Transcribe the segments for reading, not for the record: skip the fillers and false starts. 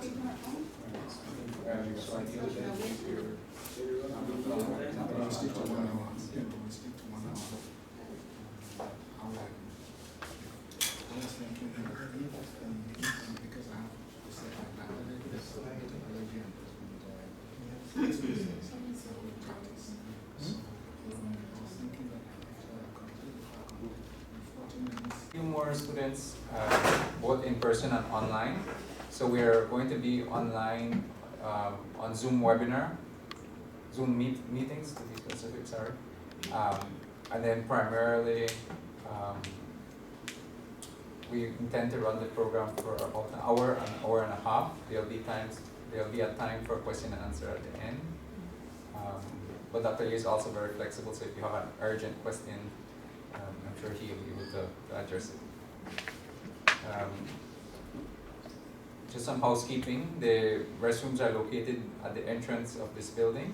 Few more students, both in person and online. So we are going to be online on Zoom webinar, Zoom meetings to be specific, sorry. And then primarily, we intend to run the program for about an hour and a half. There'll be a time for question and answer at the end. But Dr. Lee is also very flexible, so if you have an urgent question, I'm sure he'll be able to address it. Just some housekeeping. The restrooms are located at the entrance of this building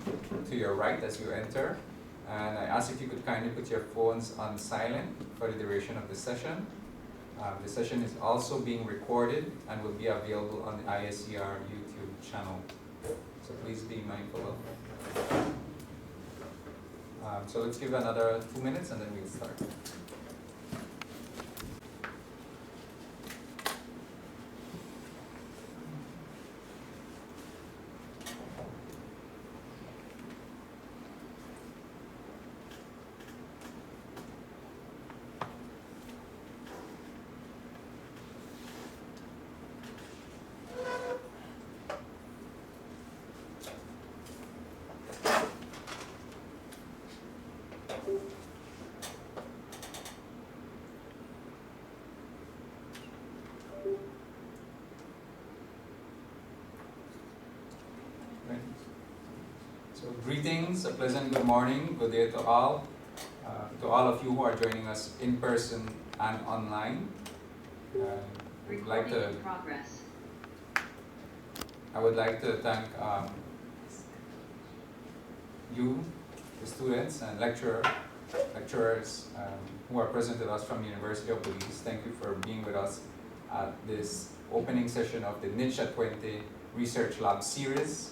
to your right as you enter. And I ask if you could kindly put your phones on silent for the duration of the session. The session is also being recorded and will be available on the ISCR YouTube channel. So please be mindful of that. So let's give another 2 minutes and then we'll start. So greetings, a pleasant good morning, good day to all of you who are joining us in person and online. I would like to thank you, the students and lecturers who are present with us from the University of Belize. Thank you for being with us at this opening session of the NICH at 20 Research Lab series.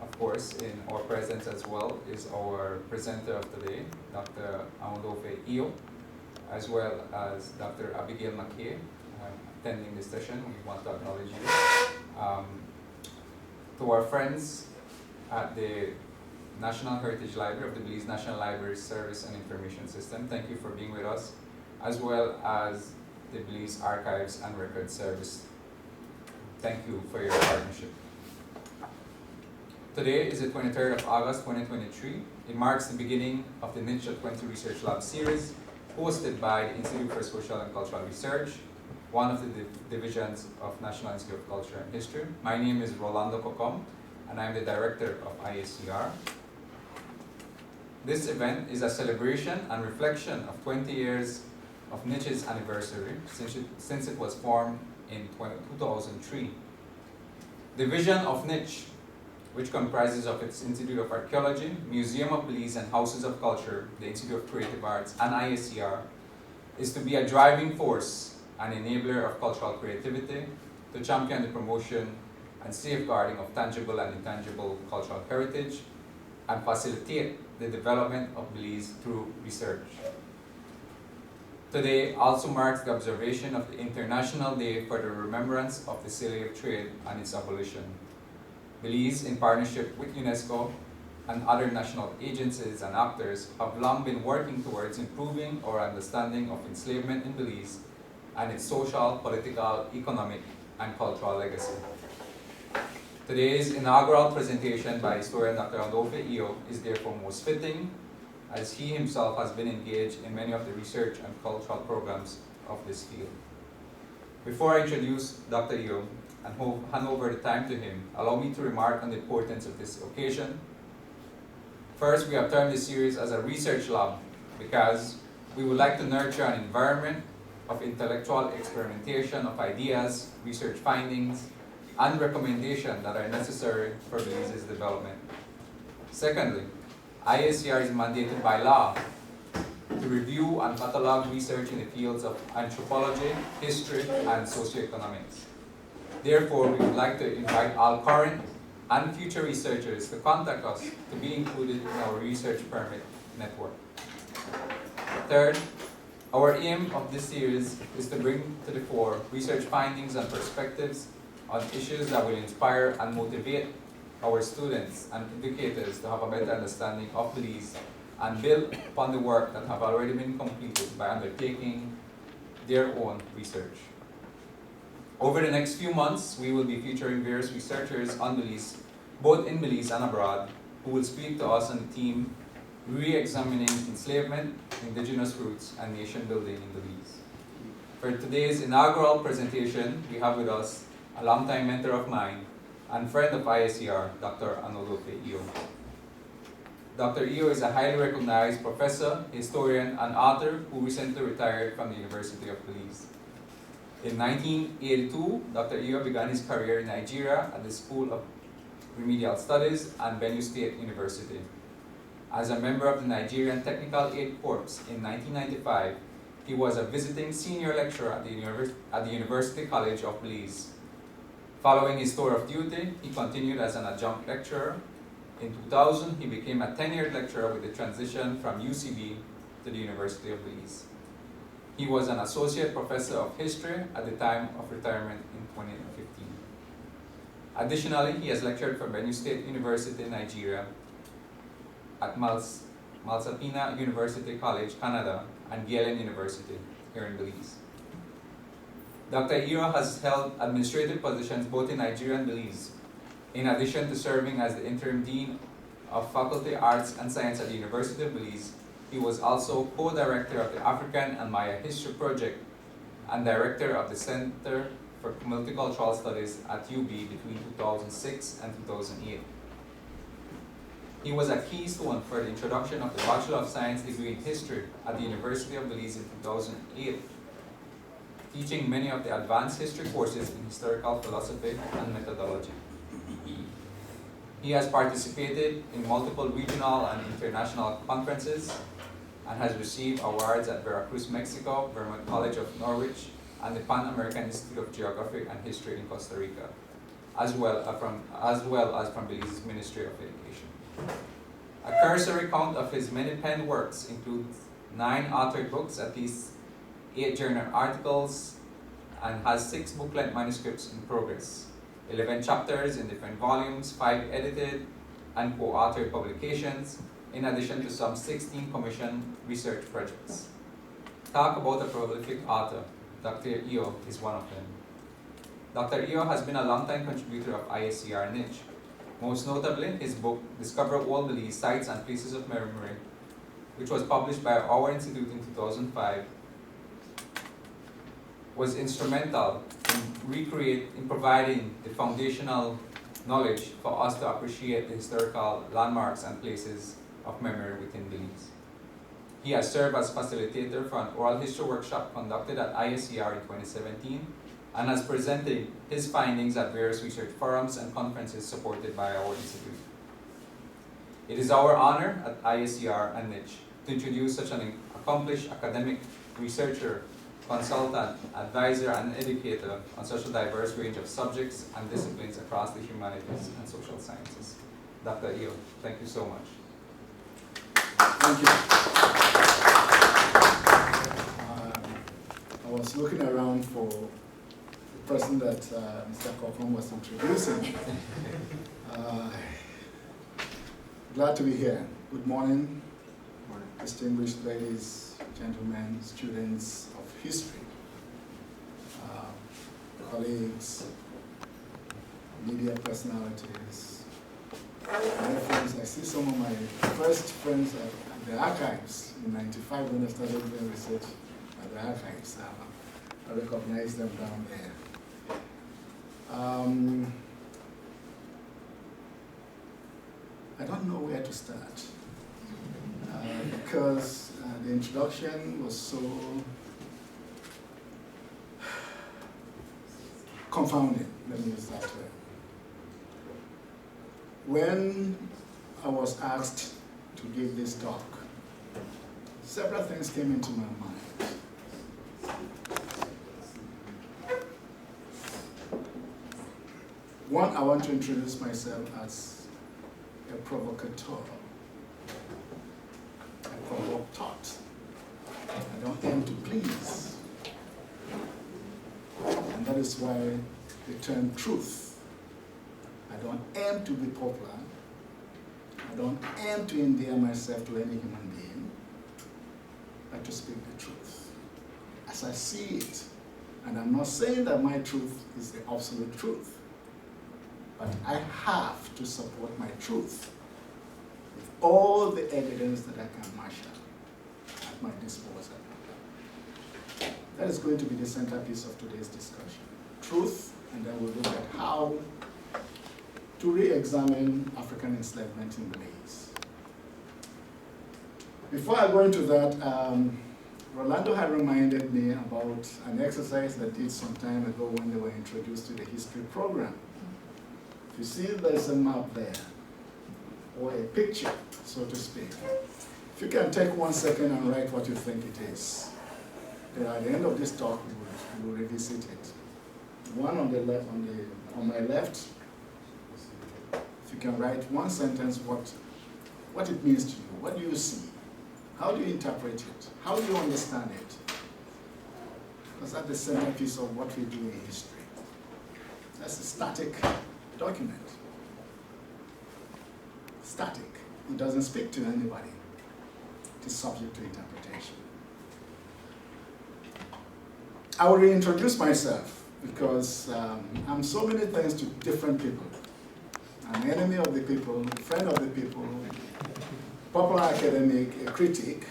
Of course, in our presence as well is our presenter of today, Dr. Aondofe Iyo, as well as Dr. Abigail McKay, attending this session. We want to acknowledge you. To our friends at the National Heritage Library of the Belize National Library Service and Information System, thank you for being with us, as well as the Belize Archives and Records Service. Thank you for your partnership. Today is the 23rd of August 2023. It marks the beginning of the NICH at 20 Research Lab series, hosted by the Institute for Social and Cultural Research, one of the divisions of National Institute of Culture and History. My name is Rolando Cocom, and I'm the director of ISCR. This event is a celebration and reflection of 20 years of NICH's anniversary since it was formed in 2003. The vision of NICH, which comprises of its Institute of Archaeology, Museum of Belize and Houses of Culture, the Institute of Creative Arts, and ISCR, is to be a driving force and enabler of cultural creativity, to champion the promotion and safeguarding of tangible and intangible cultural heritage, and facilitate the development of Belize through research. Today also marks the observation of the International Day for the Remembrance of the Slave Trade and its abolition. Belize, in partnership with UNESCO and other national agencies and actors, have long been working towards improving our understanding of enslavement in Belize and its social, political, economic, and cultural legacy. Today's inaugural presentation by historian Dr. Aondofe Iyo is therefore most fitting, as he himself has been engaged in many of the research and cultural programs of this field. Before I introduce Dr. Iyo and hand over the time to him, allow me to remark on the importance of this occasion. First, we have termed this series as a research lab because we would like to nurture an environment of intellectual experimentation of ideas, research findings, and recommendations that are necessary for Belize's development. Secondly, ISCR is mandated by law to review and catalog research in the fields of anthropology, history, and socioeconomics. Therefore, we would like to invite all current and future researchers to contact us to be included in our research permit network. Third, our aim of this series is to bring to the fore research findings and perspectives on issues that will inspire and motivate our students and educators to have a better understanding of Belize and build upon the work that have already been completed by undertaking their own research. Over the next few months, we will be featuring various researchers on Belize, both in Belize and abroad, who will speak to us on the theme Re-examining Enslavement, Indigenous Roots, and Nation Building in Belize. For today's inaugural presentation, we have with us a longtime mentor of mine and friend of ISCR, Dr. Aondofe. Dr. Eo is a highly recognized professor, historian, and author who recently retired from the University of Belize. In 1982, Dr. Eo began his career in Nigeria at the School of Remedial Studies and Benue State University. As a member of the Nigerian Technical Aid Corps in 1995, he was a visiting senior lecturer at the University College of Belize. Following his tour of duty, he continued as an adjunct lecturer. In 2000, he became a tenured lecturer with the transition from UCB to the University of Belize. He was an associate professor of history at the time of retirement in 2015. Additionally, he has lectured for Benue State University in Nigeria, at Malsapina University College, Canada, and Galen University here in Belize. Dr. Eo has held administrative positions both in Nigeria and Belize. In addition to serving as the interim dean of Faculty Arts and Science at the University of Belize, he was also co-director of the African and Maya History Project and director of the Center for Multicultural Studies at UB between 2006 and 2008. He was a keystone for the introduction of the Bachelor of Science degree in History at the University of Belize in 2008, teaching many of the advanced history courses in historical philosophy and methodology. He has participated in multiple regional and international conferences and has received awards at Veracruz, Mexico, Vermont College of Norwich, and the Pan American Institute of Geography and History in Costa Rica, as well as from Belize's Ministry of Education. A cursory count of his many penned works includes 9 authored books, at least 8 journal articles, and has 6 book-length manuscripts in progress, 11 chapters in different volumes, 5 edited and co-authored publications, in addition to some 16 commissioned research projects. Talk about a prolific author. Dr. Eo is one of them. Dr. Eo has been a longtime contributor of ISCR NICH. Most notably, his book, Discover Old Belize Sites and Places of Memory, which was published by our institute in 2005, was instrumental in providing the foundational knowledge for us to appreciate the historical landmarks and places of memory within Belize. He has served as facilitator for an oral history workshop conducted at ISCR in 2017 and has presented his findings at various research forums and conferences supported by our institute. It is our honor at ISCR and NICH to introduce such an accomplished academic researcher, consultant, advisor, and educator on such a diverse range of subjects and disciplines across the humanities and social sciences. Dr. Eo, thank you so much. Thank you. I was looking around for the person that Mr. Kofon was introducing. Glad to be here. Good morning, distinguished ladies, gentlemen, students of history, colleagues, media personalities, my friends. I see some of my first friends at the archives in '95 when I started doing research at the archives. I recognize them down there. I don't know where to start because the introduction was so confounding, let me use that word. When I was asked to give this talk, several things came into my mind. One, I want to introduce myself as a provocateur. I provoke thought. I don't aim to please. And that is why the term truth. I don't aim to be popular. I don't aim to endear myself to any human being, but to speak the truth as I see it. And I'm not saying that my truth is the absolute truth, but I have to support my truth with all the evidence that I can marshal at my disposal. That is going to be the centerpiece of today's discussion. Truth, and then we'll look at how to re-examine African enslavement in Belize. Before I go into that, Rolando had reminded me about an exercise they did some time ago when they were introduced to the history program. If you see there's a map there, or a picture, so to speak. If you can take 1 second and write what you think it is. Then at the end of this talk, we will revisit it. One on the left, on my left, if you can write one sentence, what it means to you. What do you see? How do you interpret it? How do you understand it? Because that's the centerpiece of what we do in history. That's a static document. Static. It doesn't speak to anybody. It is subject to interpretation. I will reintroduce myself because I'm so many things to different people. An enemy of the people, a friend of the people, popular academic, a critic.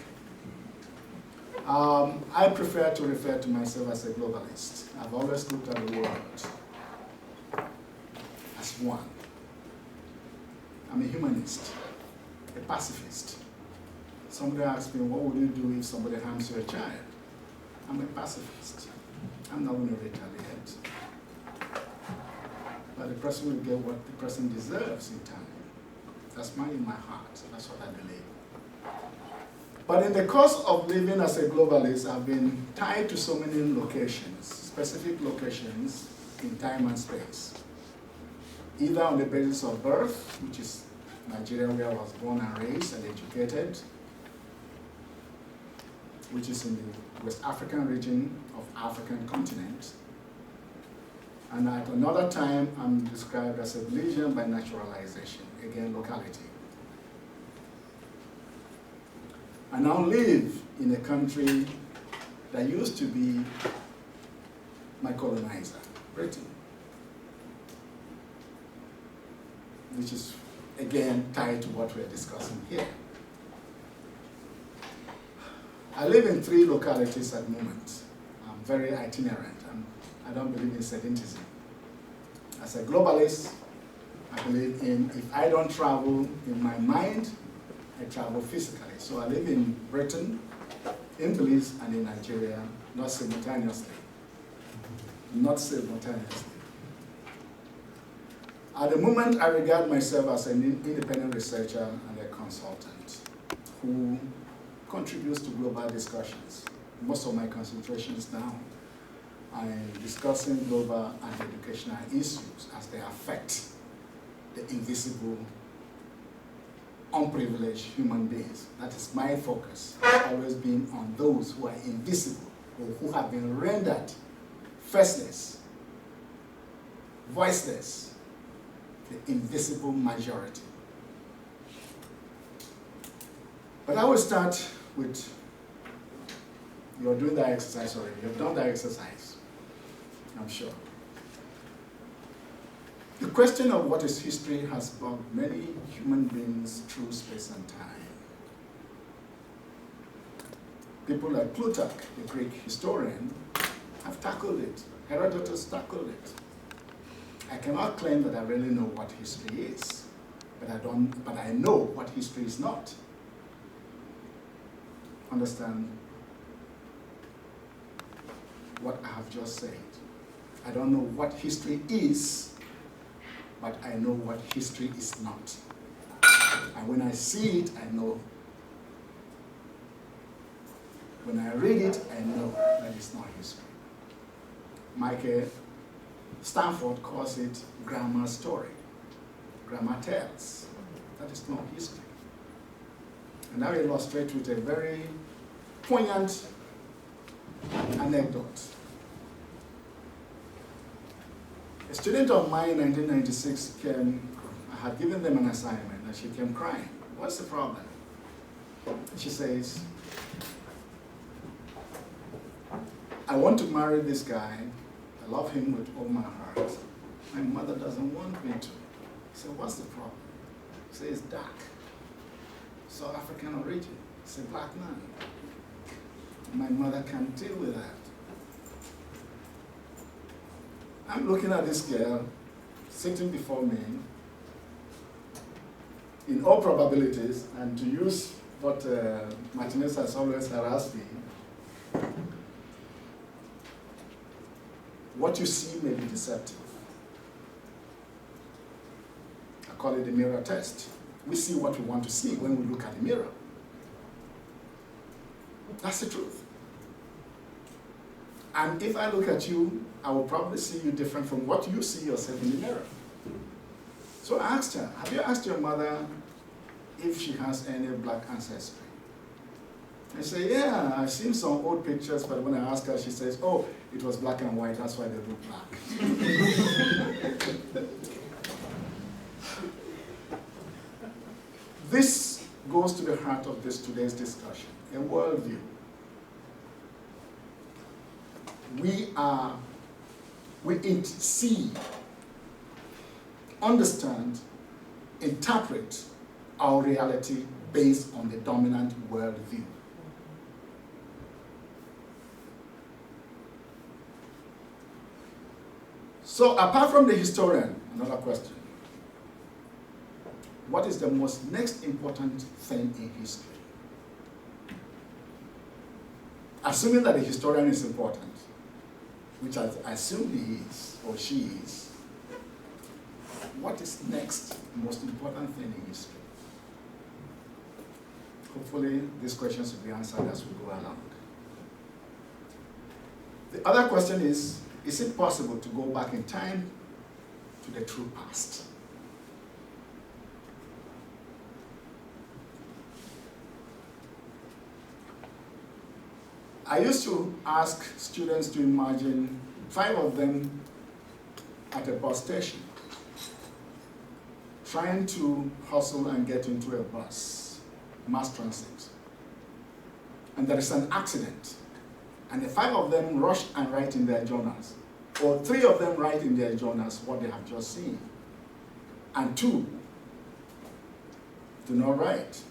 I prefer to refer to myself as a globalist. I've always looked at the world as one. I'm a humanist, a pacifist. Somebody asked me, what would you do if somebody harms your child? I'm a pacifist. I'm not going to retaliate. But the person will get what the person deserves in time. That's in my heart. That's what I believe. But in the course of living as a globalist, I've been tied to so many locations, specific locations in time and space. Either on the basis of birth, which is Nigeria where I was born and raised and educated, which is in the West African region of African continent. And at another time, I'm described as a Belizean by naturalization, again, locality. I now live in a country that used to be my colonizer, Britain, which is, again, tied to what we're discussing here. I live in 3 localities at the moment. I'm very itinerant. I don't believe in sedentism. As a globalist, I believe in if I don't travel in my mind, I travel physically. So I live in Britain, in Belize, and in Nigeria, not simultaneously. Not simultaneously. At the moment, I regard myself as an independent researcher and a consultant who contributes to global discussions. Most of my concentrations now are discussing global and educational issues as they affect the invisible, unprivileged human beings. That is my focus. It's always been on those who are invisible or who have been rendered faceless, voiceless, the invisible majority. But I will start with, you're doing that exercise already. You've done that exercise, I'm sure. The question of what is history has brought many human beings through space and time. People like Plutarch, the Greek historian, have tackled it. Herodotus tackled it. I cannot claim that I really know what history is, but I know what history is not. Understand what I have just said. I don't know what history is, but I know what history is not. And when I see it, I know. When I read it, I know that it's not history. Michael Stanford calls it grammar story, grammar tales. That is not history. And I will illustrate with a very poignant anecdote. A student of mine in 1996 came, I had given them an assignment, and she came crying. What's the problem? She says, I want to marry this guy. I love him with all my heart. My mother doesn't want me to. I said, what's the problem? She says, dark. South African origin. He's a black man. My mother can't deal with that. I'm looking at this girl sitting before me. In all probabilities, and to use what Martinez has always harassed me, what you see may be deceptive. I call it the mirror test. We see what we want to see when we look at the mirror. That's the truth. And if I look at you, I will probably see you different from what you see yourself in the mirror. So I asked her, have you asked your mother if she has any black ancestry? I say, yeah, I've seen some old pictures, but when I ask her, she says, oh, it was black and white, that's why they look black. This goes to the heart of today's discussion, a worldview. We see, understand, interpret our reality based on the dominant worldview. So apart from the historian, another question. What is the most next important thing in history? Assuming that the historian is important, which I assume he is, or she is, what is next most important thing in history? Hopefully these questions will be answered as we go along. The other question is it possible to go back in time to the true past? I used to ask students to imagine 5 of them at a bus station, trying to hustle and get into a bus, mass transit. And there is an accident. And the 5 of them rush and write in their journals. Or 3 of them write in their journals what they have just seen. And 2 do not write.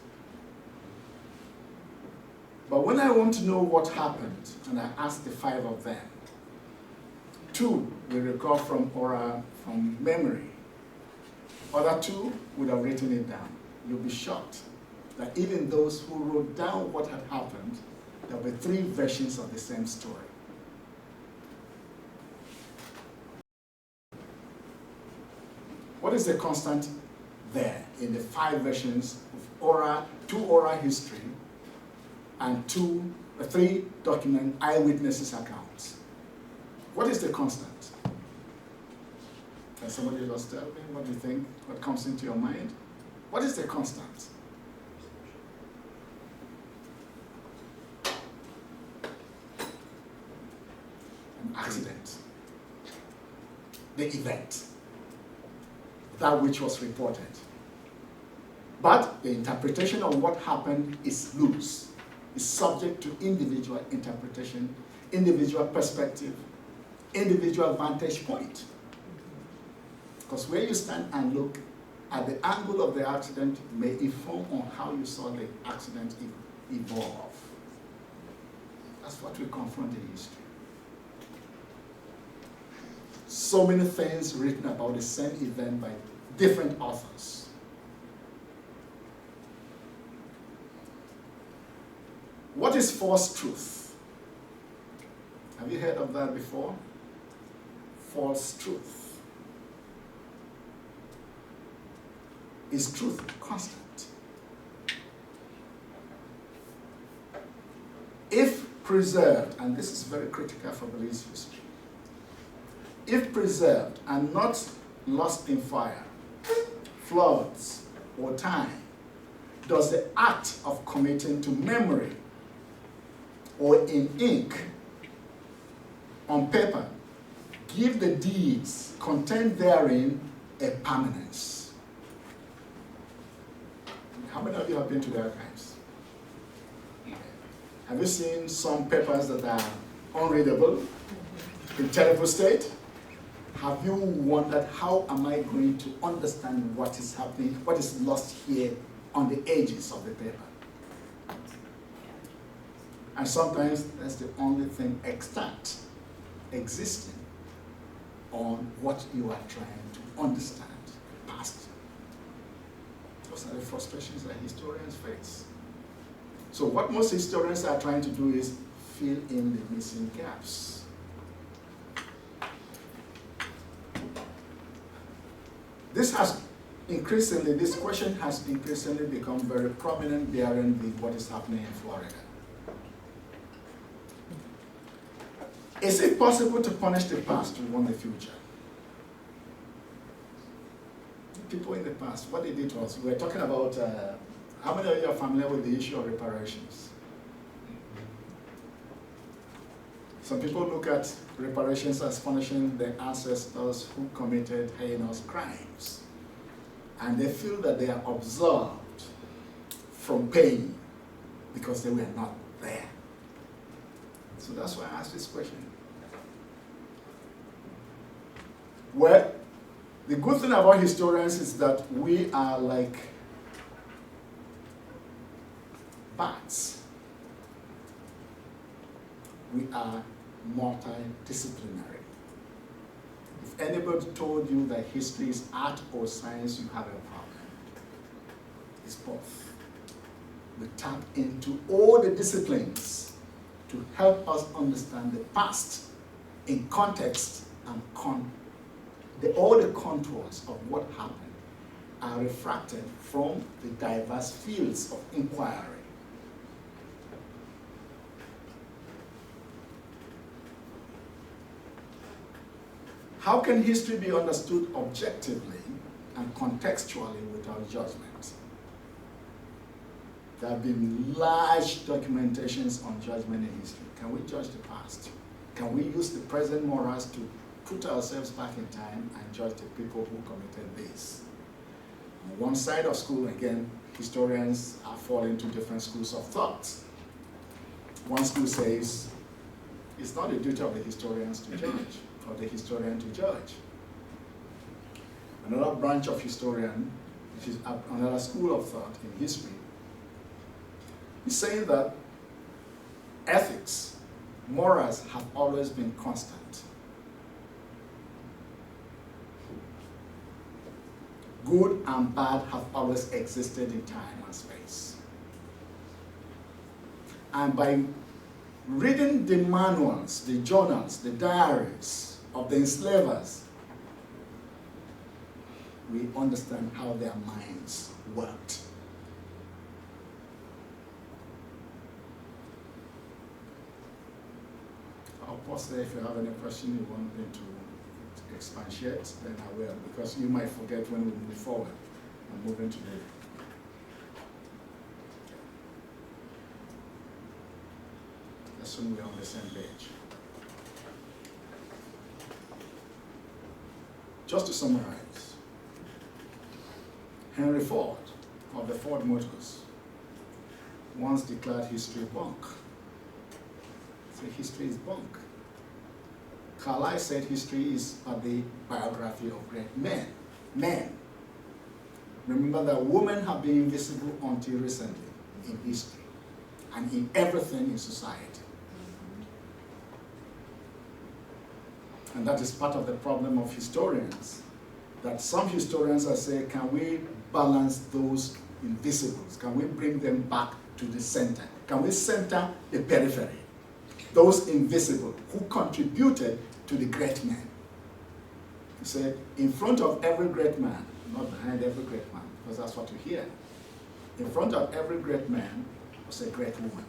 But when I want to know what happened, and I ask the 5 of them, 2 will recall from memory. Other 2 would have written it down. You'll be shocked that even those who wrote down what had happened, there were 3 versions of the same story. What is the constant there in the 5 versions of 2 oral history and 3 document eyewitnesses accounts? What is the constant? Can somebody just tell me what you think, what comes into your mind? What is the constant? An accident. The event. That which was reported. But the interpretation of what happened is loose. Is subject to individual interpretation, individual perspective, individual vantage point. Because where you stand and look at the angle of the accident may inform on how you saw the accident evolve. That's what we confront in history. So many things written about the same event by different authors. What is false truth? Have you heard of that before? False truth. Is truth constant? If preserved, and this is very critical for Belize history, if preserved and not lost in fire, floods, or time, does the act of committing to memory or in ink on paper give the deeds contained therein a permanence? How many of you have been to the archives? Have you seen some papers that are unreadable, in terrible state? Have you wondered, how am I going to understand what is happening, what is lost here on the edges of the paper? And sometimes that's the only thing extant, existing on what you are trying to understand, past. Those are the frustrations that historians face. So what most historians are trying to do is fill in the missing gaps. This question has increasingly become very prominent bearing with what is happening in Florida. Is it possible to punish the past to warn the future? People in the past, what they did was, we're talking about, how many of you are familiar with the issue of reparations? Some people look at reparations as punishing the ancestors who committed heinous crimes. And they feel that they are absolved from paying because they were not there. So that's why I asked this question. Well, the good thing about historians is that we are like bats. We are multidisciplinary. If anybody told you that history is art or science, you have a problem. It's both. We tap into all the disciplines to help us understand the past in context, and all the contours of what happened are refracted from the diverse fields of inquiry. How can history be understood objectively and contextually without judgment? There have been large documentations on judgment in history. Can we judge the past? Can we use the present morals to put ourselves back in time and judge the people who committed this? On one side of school, again, historians are falling into different schools of thought. One school says, it's not the duty of the historians to judge, or the historian to judge. Another branch of historian, which is another school of thought in history, is saying that ethics, morals have always been constant. Good and bad have always existed in time and space. And by reading the manuals, the journals, the diaries of the enslavers, we understand how their minds worked. I'll pause there. If you have any question you want me to expatiate, then I will, because you might forget when we move forward. I'm moving to the assume we're on the same page. Just to summarize, Henry Ford of the Ford Motors once declared history bunk. So history is bunk. Carlyle said history is the biography of great men. Men. Remember that women have been invisible until recently in history and in everything in society. And that is part of the problem of historians, that some historians are saying, can we balance those invisibles? Can we bring them back to the center? Can we center the periphery? Those invisible who contributed to the great men. He said, in front of every great man, not behind every great man, because that's what you hear. In front of every great man was a great woman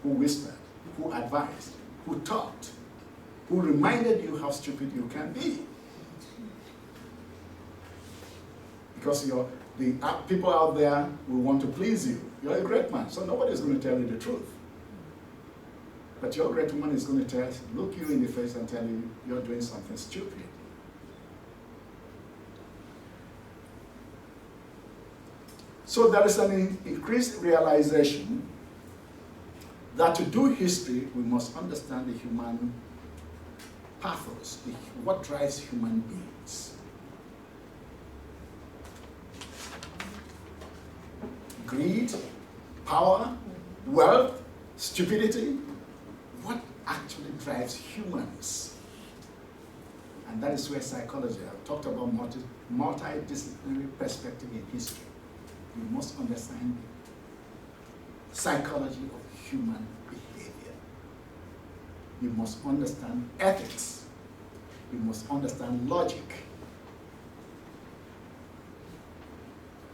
who whispered, who advised, who taught, who reminded you how stupid you can be. Because the people out there will want to please you. You're a great man, so nobody's going to tell you the truth. But your great woman is going to look you in the face and tell you you're doing something stupid. So there is an increased realization that to do history, we must understand the human pathos, what drives human beings. Greed, power, wealth, stupidity, what actually drives humans? And that is where psychology, I've talked about multidisciplinary perspective in history. You must understand psychology of human behavior. You must understand ethics. You must understand logic.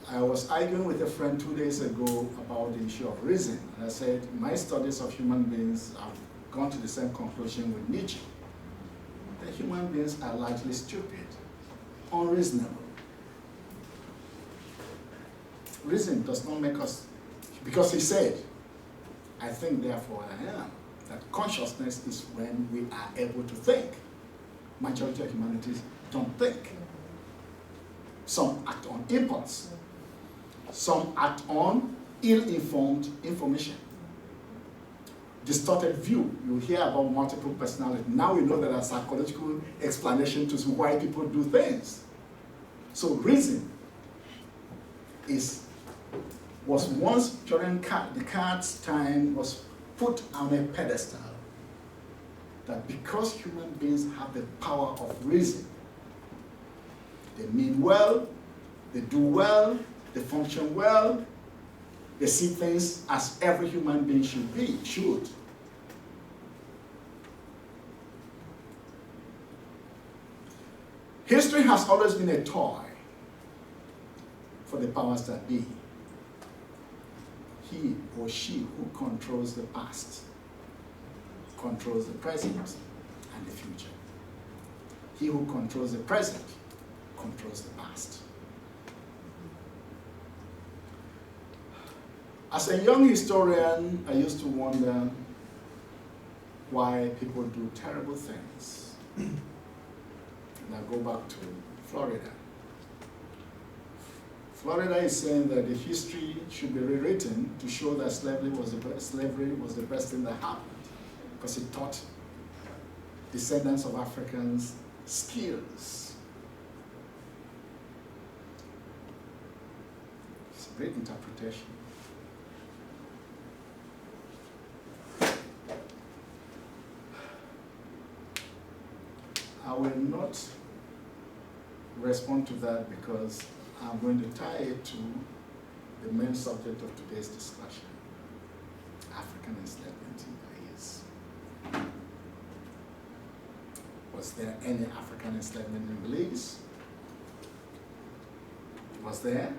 I was arguing with a friend 2 days ago about the issue of reason. And I said, my studies of human beings have gone to the same conclusion with NICH. That human beings are largely stupid, unreasonable. Reason does not make us, because he said, I think therefore I am, that consciousness is when we are able to think. Majority of humanities don't think. Some act on impulse. Some act on ill-informed information. Distorted view. You hear about multiple personality. Now we know that there are psychological explanations to why people do things. So reason was once during Descartes' time was put on a pedestal. That because human beings have the power of reason, they mean well, they do well, they function well, they see things as every human being should. History has always been a toy for the powers that be. He or she who controls the past controls the present and the future. He who controls the present controls the past. As a young historian, I used to wonder why people do terrible things. And I go back to Florida. Florida is saying that the history should be rewritten to show that slavery was the best thing that happened, because it taught descendants of Africans skills. It's a great interpretation. I will not respond to that because I'm going to tie it to the main subject of today's discussion, African enslavement in Belize. Was there any African enslavement in Belize? Was there?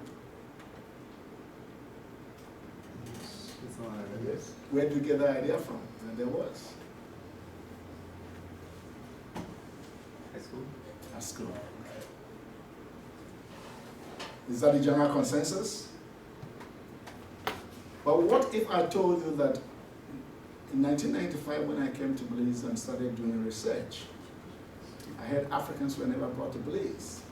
Yes. Where did you get the idea from that there was? High school. At school. Is that the general consensus? But what if I told you that in 1995 when I came to Belize and started doing research, I had Africans who were never brought to Belize.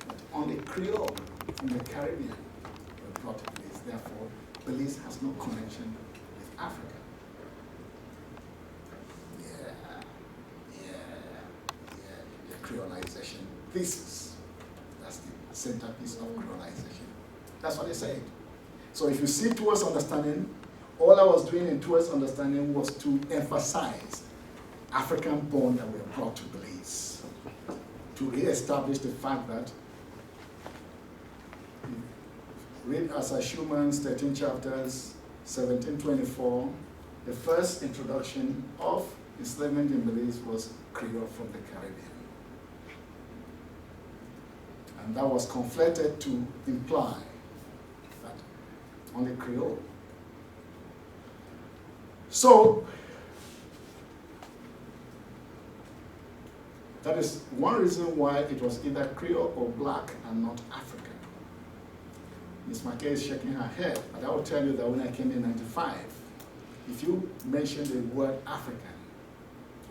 But only Creole from the Caribbean were brought to Belize. Therefore, Belize has no connection with Africa. The creolization thesis. That's the centerpiece of creolization. That's what they said. So if you see towards understanding, all I was doing in towards understanding was to emphasize African born that were brought to Belize, to re-establish the fact that, read Asa Schumann's 13 chapters, 1724, the first introduction of enslavement in Belize was Creole from the Caribbean. And that was conflated to imply that only Creole. So, That is one reason why it was either Creole or black and not African. Ms. McKay is shaking her head, but I will tell you that when I came in '95, if you mention the word African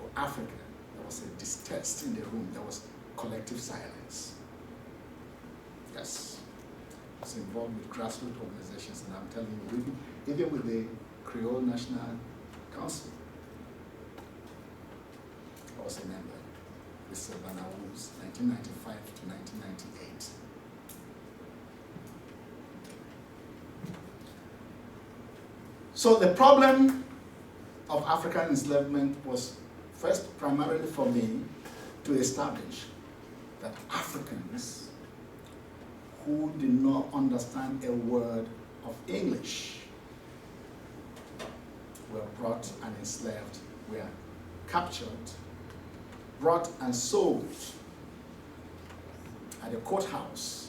or African, there was a distaste in the room. There was collective silence. Yes. I was involved with grassroots organizations, and I'm telling you, even with the Creole National Council, I was a member. With Savannah Woods, 1995 to 1998. So the problem of African enslavement was first primarily for me to establish that Africans who did not understand a word of English were brought and enslaved, were captured, brought and sold at the courthouse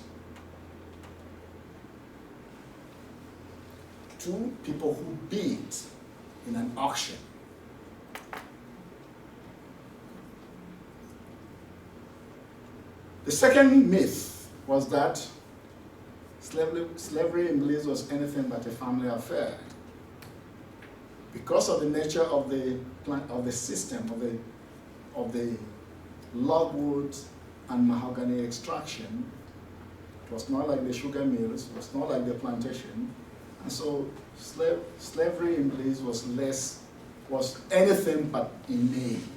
to people who bid in an auction. The second myth was that slavery in Belize was anything but a family affair. Because of the nature of the system, of the logwood and mahogany extraction, it was not like the sugar mills, it was not like the plantation, and so slavery in Belize was anything but in name.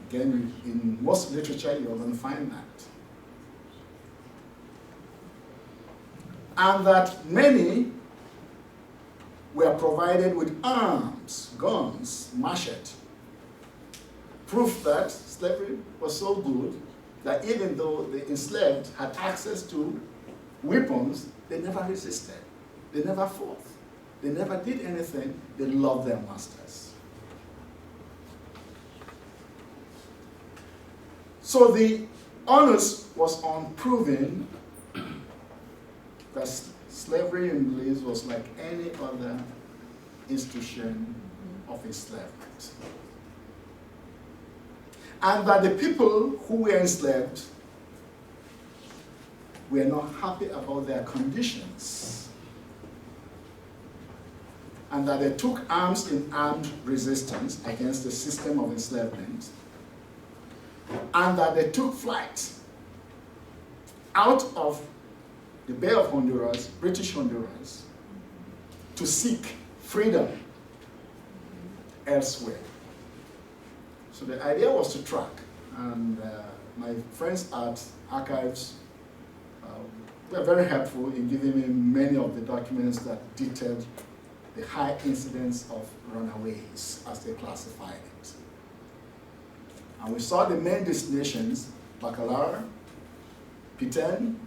Again, in most literature, you're going to find that. And that many were provided with arms, guns, machete. Proof that slavery was so good that even though the enslaved had access to weapons, they never resisted. They never fought. They never did anything. They loved their masters. So the onus was on proving that slavery in Belize was like any other institution of enslavement. And that the people who were enslaved were not happy about their conditions. And that they took arms in armed resistance against the system of enslavement. And that they took flight out of the Bay of Honduras, British Honduras, to seek freedom elsewhere. So the idea was to track, and my friends at Archives were very helpful in giving me many of the documents that detailed the high incidence of runaways as they classified it. And we saw the main destinations: Bacalar, Pitern,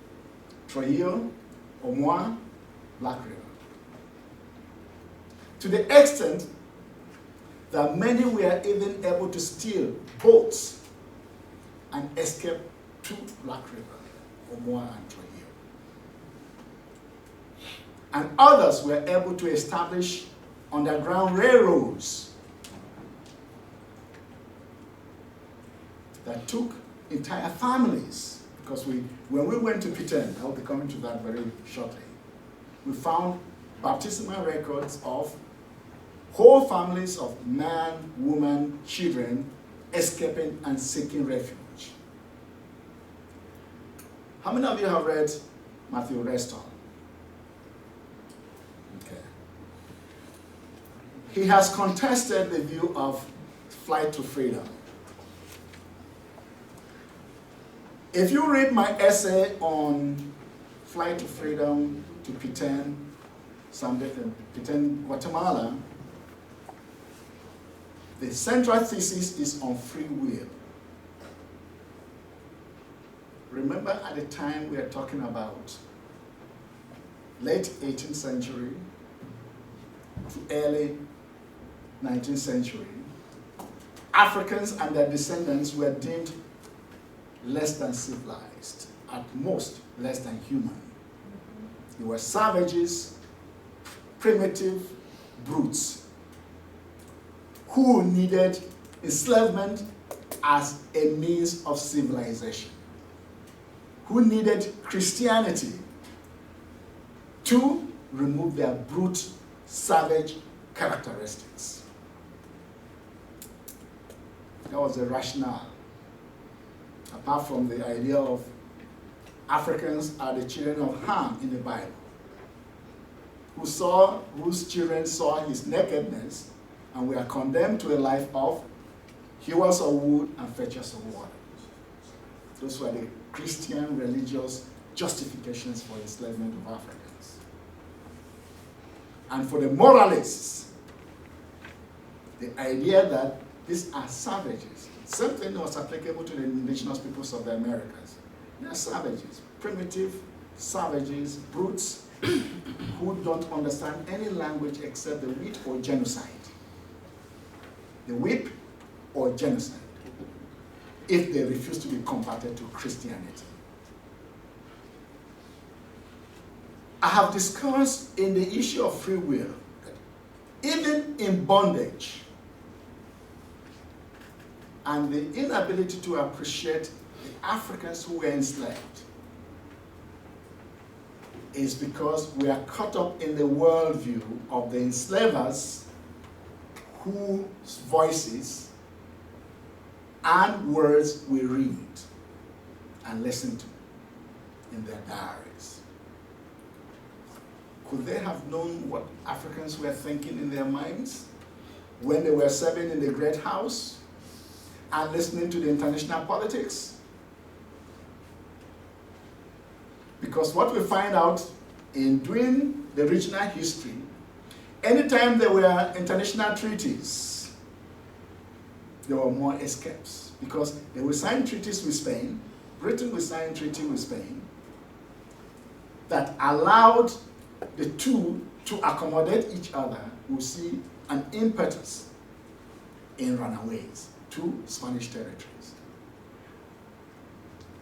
Trujillo, Omoa, Black River. To the extent that many were even able to steal boats and escape to Black River, Omoa and Trujillo. And others were able to establish underground railroads that took entire families. Because when we went to Pitern, I'll be coming to that very shortly, we found baptismal records of whole families of man, woman, children escaping and seeking refuge. How many of you have read Matthew Reston? Okay. He has contested the view of flight to freedom. If you read my essay on flight to freedom to Pitern, Pitern, Guatemala, the central thesis is on free will. Remember, at the time we are talking about late 18th century to early 19th century, Africans and their descendants were deemed less than civilized, at most less than human. They were savages, primitive brutes who needed enslavement as a means of civilization, who needed Christianity to remove their brute, savage characteristics. That was the rationale. Apart from the idea of Africans are the children of Ham in the Bible, whose children saw his nakedness and were condemned to a life of hewers of wood and fetchers of water. Those were the Christian religious justifications for enslavement of Africans. And for the moralists, the idea that these are savages. Same thing was applicable to the indigenous peoples of the Americas. They are savages, primitive savages, brutes, who don't understand any language except the whip or genocide. The whip or genocide, if they refuse to be converted to Christianity. I have discussed in the issue of free will that even in bondage and the inability to appreciate the Africans who were enslaved is because we are caught up in the worldview of the enslavers whose voices and words we read and listen to in their diaries. Could they have known what Africans were thinking in their minds when they were serving in the Great House and listening to the international politics? Because what we find out in doing the regional history, anytime there were international treaties, there were more escapes. Because they will sign treaties with Spain, Britain will sign treaty with Spain, that allowed the two to accommodate each other. We'll see an impetus in runaways to Spanish territories.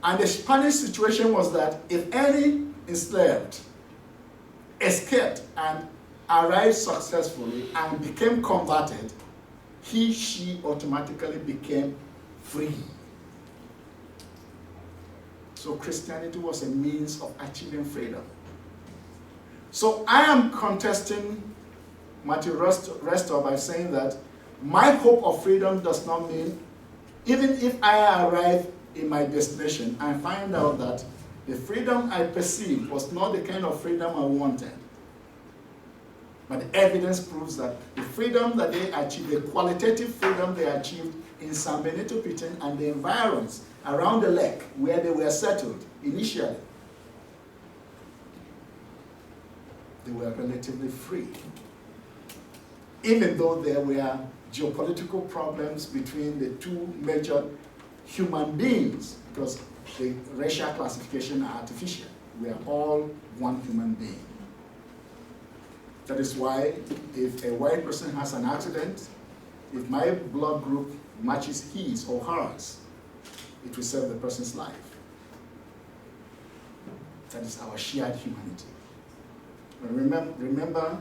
And the Spanish situation was that if any enslaved escaped and arrived successfully and became converted, he, she automatically became free. So Christianity was a means of achieving freedom. So I am contesting Matthew Restor by saying that my hope of freedom does not mean, even if I arrive in my destination and find out that the freedom I perceived was not the kind of freedom I wanted, but the evidence proves that the freedom that they achieved, the qualitative freedom they achieved in San Benito Pitin and the environs around the lake where they were settled initially, they were relatively free. Even though there were geopolitical problems between the two major human beings, because the racial classification are artificial. We are all one human being. That is why if a white person has an accident, if my blood group matches his or hers, it will save the person's life. That is our shared humanity. But remember,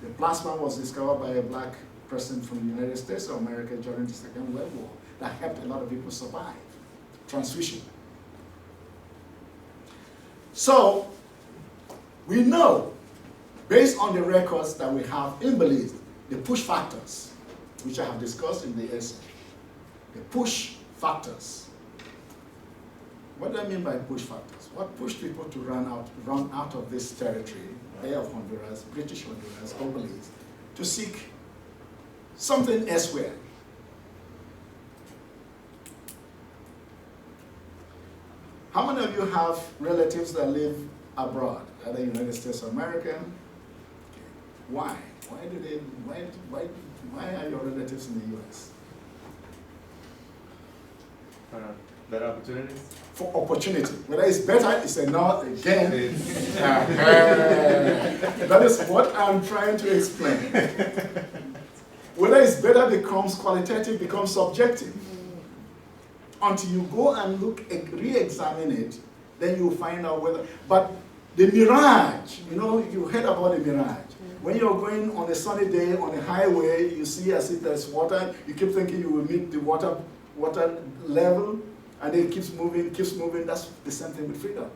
the plasma was discovered by a black person from the United States of America during the Second World War that helped a lot of people survive. Transfusion. So, we know, based on the records that we have in Belize, the push factors, which I have discussed in the essay. The push factors. What do I mean by push factors? What pushed people to run out of this territory, Bay of Honduras, British Honduras, or Belize, to seek something elsewhere? How many of you have relatives that live abroad, either United States of America? Okay. Why? Why are your relatives in the US? Better opportunities? For opportunity. Whether it's better, it's a no again. That is what I'm trying to explain. Whether it's better becomes qualitative, becomes subjective. Until you go and re-examine it, then you'll find out whether. But the mirage, you know, you heard about the mirage. when you're going on a sunny day on a highway, you see as if there's water, you keep thinking you will meet the water level, and it keeps moving. That's the same thing with freedom.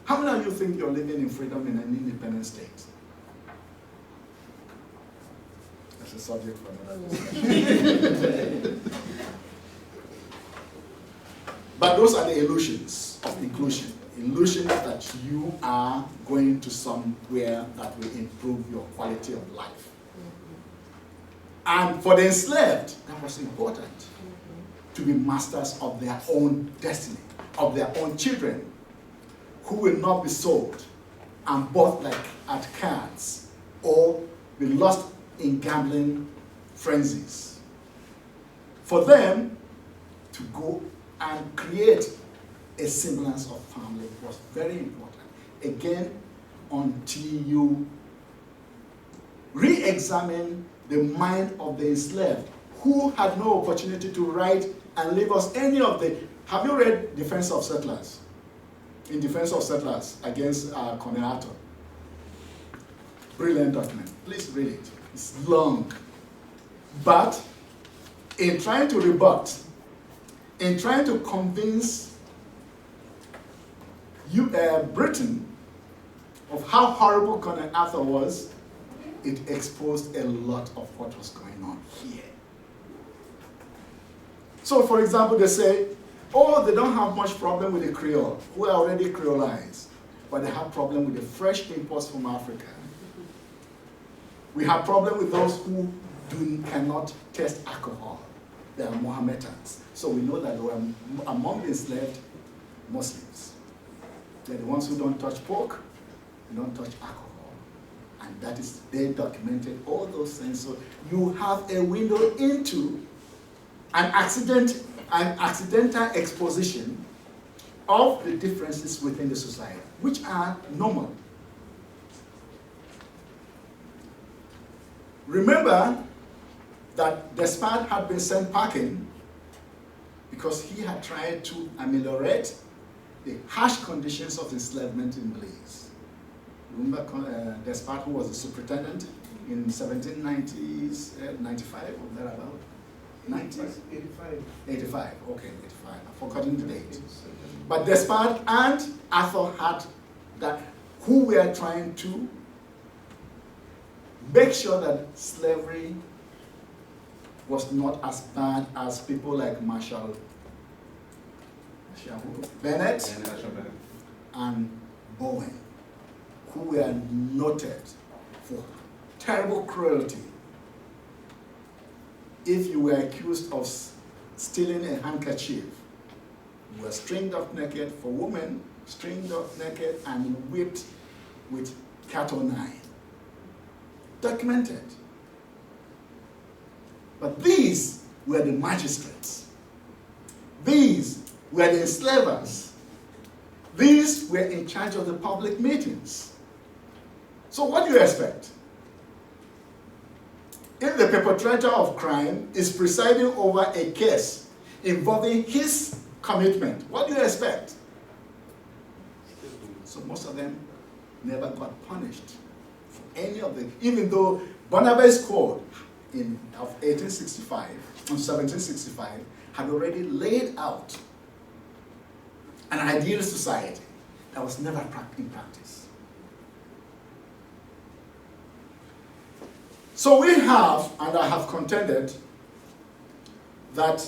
How many of you think you're living in freedom in an independent state? That's a subject for another discussion. But those are the illusions of inclusion. Illusions that you are going to somewhere that will improve your quality of life. And for the enslaved, that was important. To be masters of their own destiny, of their own children, who will not be sold and bought like at cards or be lost in gambling frenzies. For them to go and create a semblance of family was very important. Again, until you re-examine the mind of the enslaved, who had no opportunity to write and leave us any of the... Have you read Defense of Settlers? In Defense of Settlers against Conato. Brilliant document. Please read it. It's long. But in trying to rebut, in trying to convince Britain of how horrible Conato was, it exposed a lot of what was going on here. So, for example, they say, oh, they don't have much problem with the Creole, who are already Creolized, but they have problem with the fresh imports from Africa. We have problem with those who cannot taste alcohol. They are Mohammedans. So we know that they were among the enslaved Muslims. They're the ones who don't touch pork, they don't touch alcohol. And that is, they documented all those things. So you have a window into an accidental exposition of the differences within the society, which are normal. Remember that Despard had been sent packing because he had tried to ameliorate the harsh conditions of enslavement in Belize. Remember Despard, who was the superintendent in 1790s, 95 or thereabout? 90s? 85. 85, okay, 85. I've forgotten the date. But Despard and Arthur had that, who were trying to make sure that slavery was not as bad as people like Marshall Bennett and Bowen, who were noted for terrible cruelty. If you were accused of stealing a handkerchief, you were stringed up naked, for women, stringed up naked and whipped with cat-o'-nine. Documented. But these were the magistrates. These were the enslavers. These were in charge of the public meetings. So what do you expect? If the perpetrator of crime is presiding over a case involving his commitment, what do you expect? So most of them never got punished for any of the, even though Barnabas Code of 1765 had already laid out an ideal society that was never in practice. So we have, and I have contended, that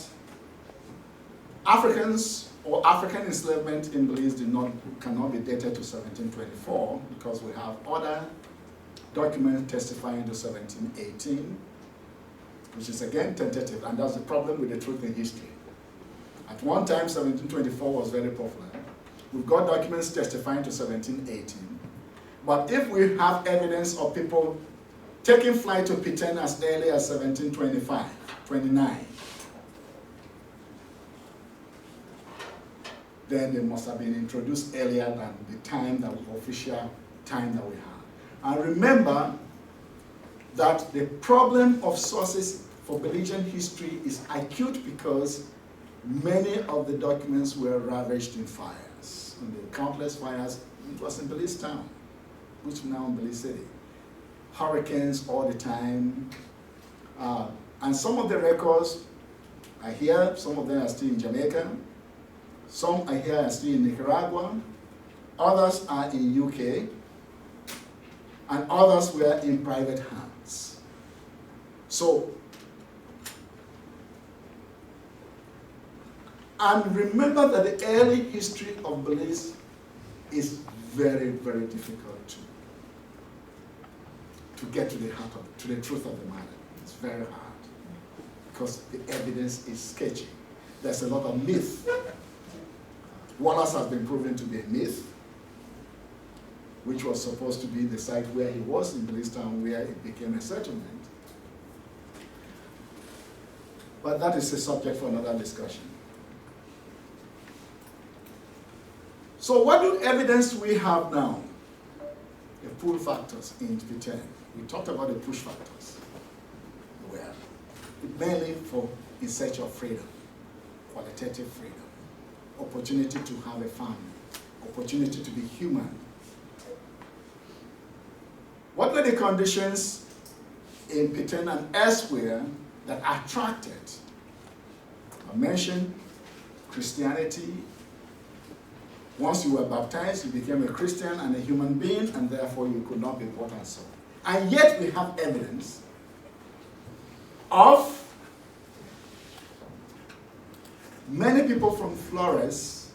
Africans or African enslavement in Belize cannot be dated to 1724 because we have other documents testifying to 1718, which is again tentative, and that's the problem with the truth in history. At one time, 1724 was very popular. We've got documents testifying to 1718, but if we have evidence of people taking flight to Pitane as early as 1725, 29, then they must have been introduced earlier than the time that official time that we have. And remember that the problem of sources for Belizean history is acute because many of the documents were ravaged in fires. And the countless fires, it was in Belize town, which now in Belize City. hurricanes all the time. And some of the records are here, some of them are still in Jamaica, some are here are still in Nicaragua, others are in UK, and others were in private hands. So, and remember that the early history of Belize is very, very difficult to get to the heart of, to the truth of the matter. It's very hard because the evidence is sketchy. There's a lot of myth. Wallace has been proven to be a myth, which was supposed to be the site where he was in Belize Town, where it became a settlement. But that is a subject for another discussion. So what do evidence we have now? The pull factors in P10. We talked about the push factors. Well, mainly in search of freedom, qualitative freedom, opportunity to have a family, opportunity to be human. What were the conditions in P10 and elsewhere that attracted? I mentioned Christianity. Once you were baptized, you became a Christian and a human being, and therefore you could not be bought and sold. And yet we have evidence of many people from Flores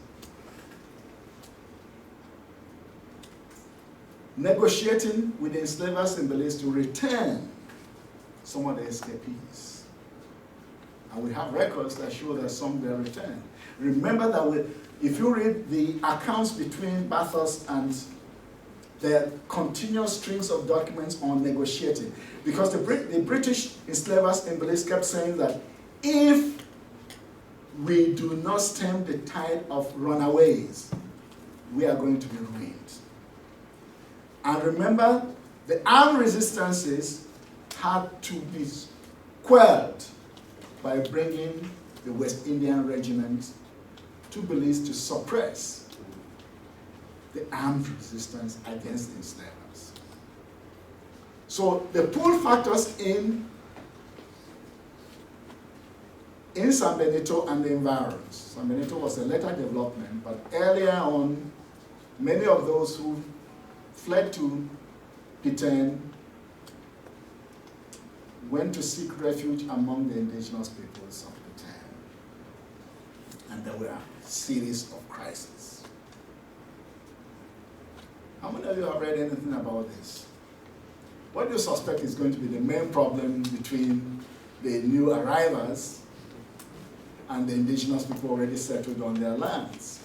negotiating with the enslavers in Belize to return some of the escapees. And we have records that show that some were returned. Remember that if you read the accounts between Bathurst and the continuous strings of documents on negotiating, because the British enslavers in Belize kept saying that if we do not stem the tide of runaways, we are going to be ruined. And remember, the armed resistances had to be quelled by bringing the West Indian Regiment to Belize to suppress the armed resistance against the enslavers. So the pull factors in San Benito and the environs. San Benito was a later development, but earlier on, many of those who fled to P10 went to seek refuge among the indigenous peoples of P10. And there were a series of crises. How many of you have read anything about this? What do you suspect is going to be the main problem between the new arrivals and the indigenous people already settled on their lands?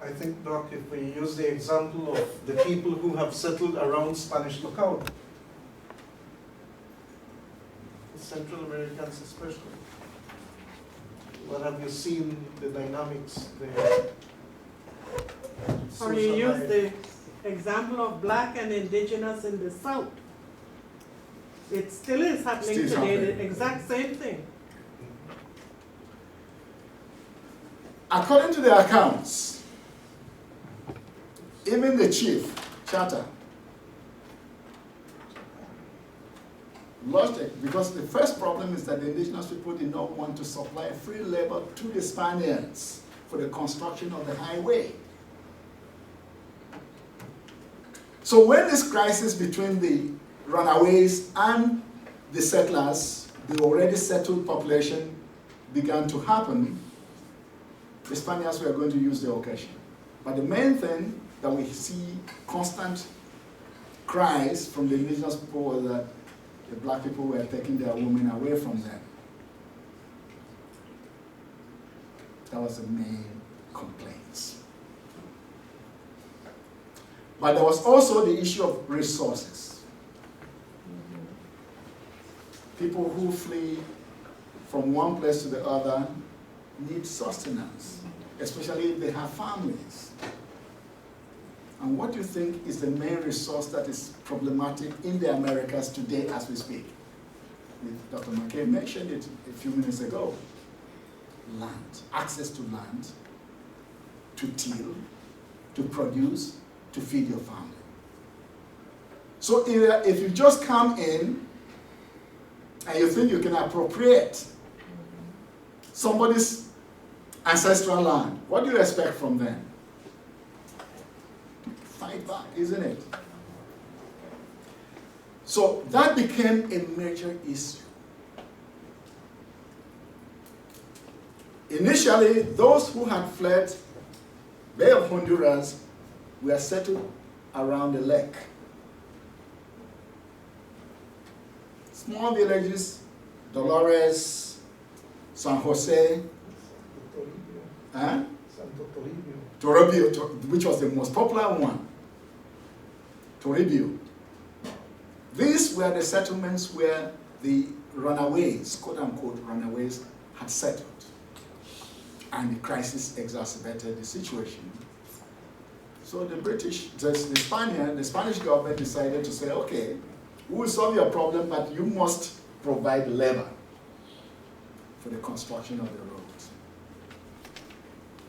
I think, Doc, if we use the example of the people who have settled around Spanish Lookout, the Central Americans especially, what have you seen the dynamics there? Or you use the example of black and indigenous in the South. It still is happening today, the exact same thing. According to the accounts, even the chief, Chatter, lost it because the first problem is that the indigenous people did not want to supply free labor to the Spaniards for the construction of the highway. So when this crisis between the runaways and the settlers, the already settled population, began to happen, the Spaniards were going to use the occasion. But the main thing that we see constant cries from the indigenous people was that the black people were taking their women away from them. That was the main complaints. But there was also the issue of resources. People who flee from one place to the other need sustenance, especially if they have families. And what do you think is the main resource that is problematic in the Americas today as we speak? Dr. McKay mentioned it a few minutes ago. Land, access to land, to till, to produce, to feed your family. So if you just come in and you think you can appropriate somebody's ancestral land, what do you expect from them? Fight back, isn't it? So that became a major issue. Initially, those who had fled Bay of Honduras were settled around the lake. Small villages, Dolores, San Jose, Santo Toribio, which was the most popular one, Toribio. These were the settlements where the runaways, quote-unquote runaways, had settled. And the crisis exacerbated the situation. So the Spanish government decided to say, okay, we will solve your problem, but you must provide labor for the construction of the roads.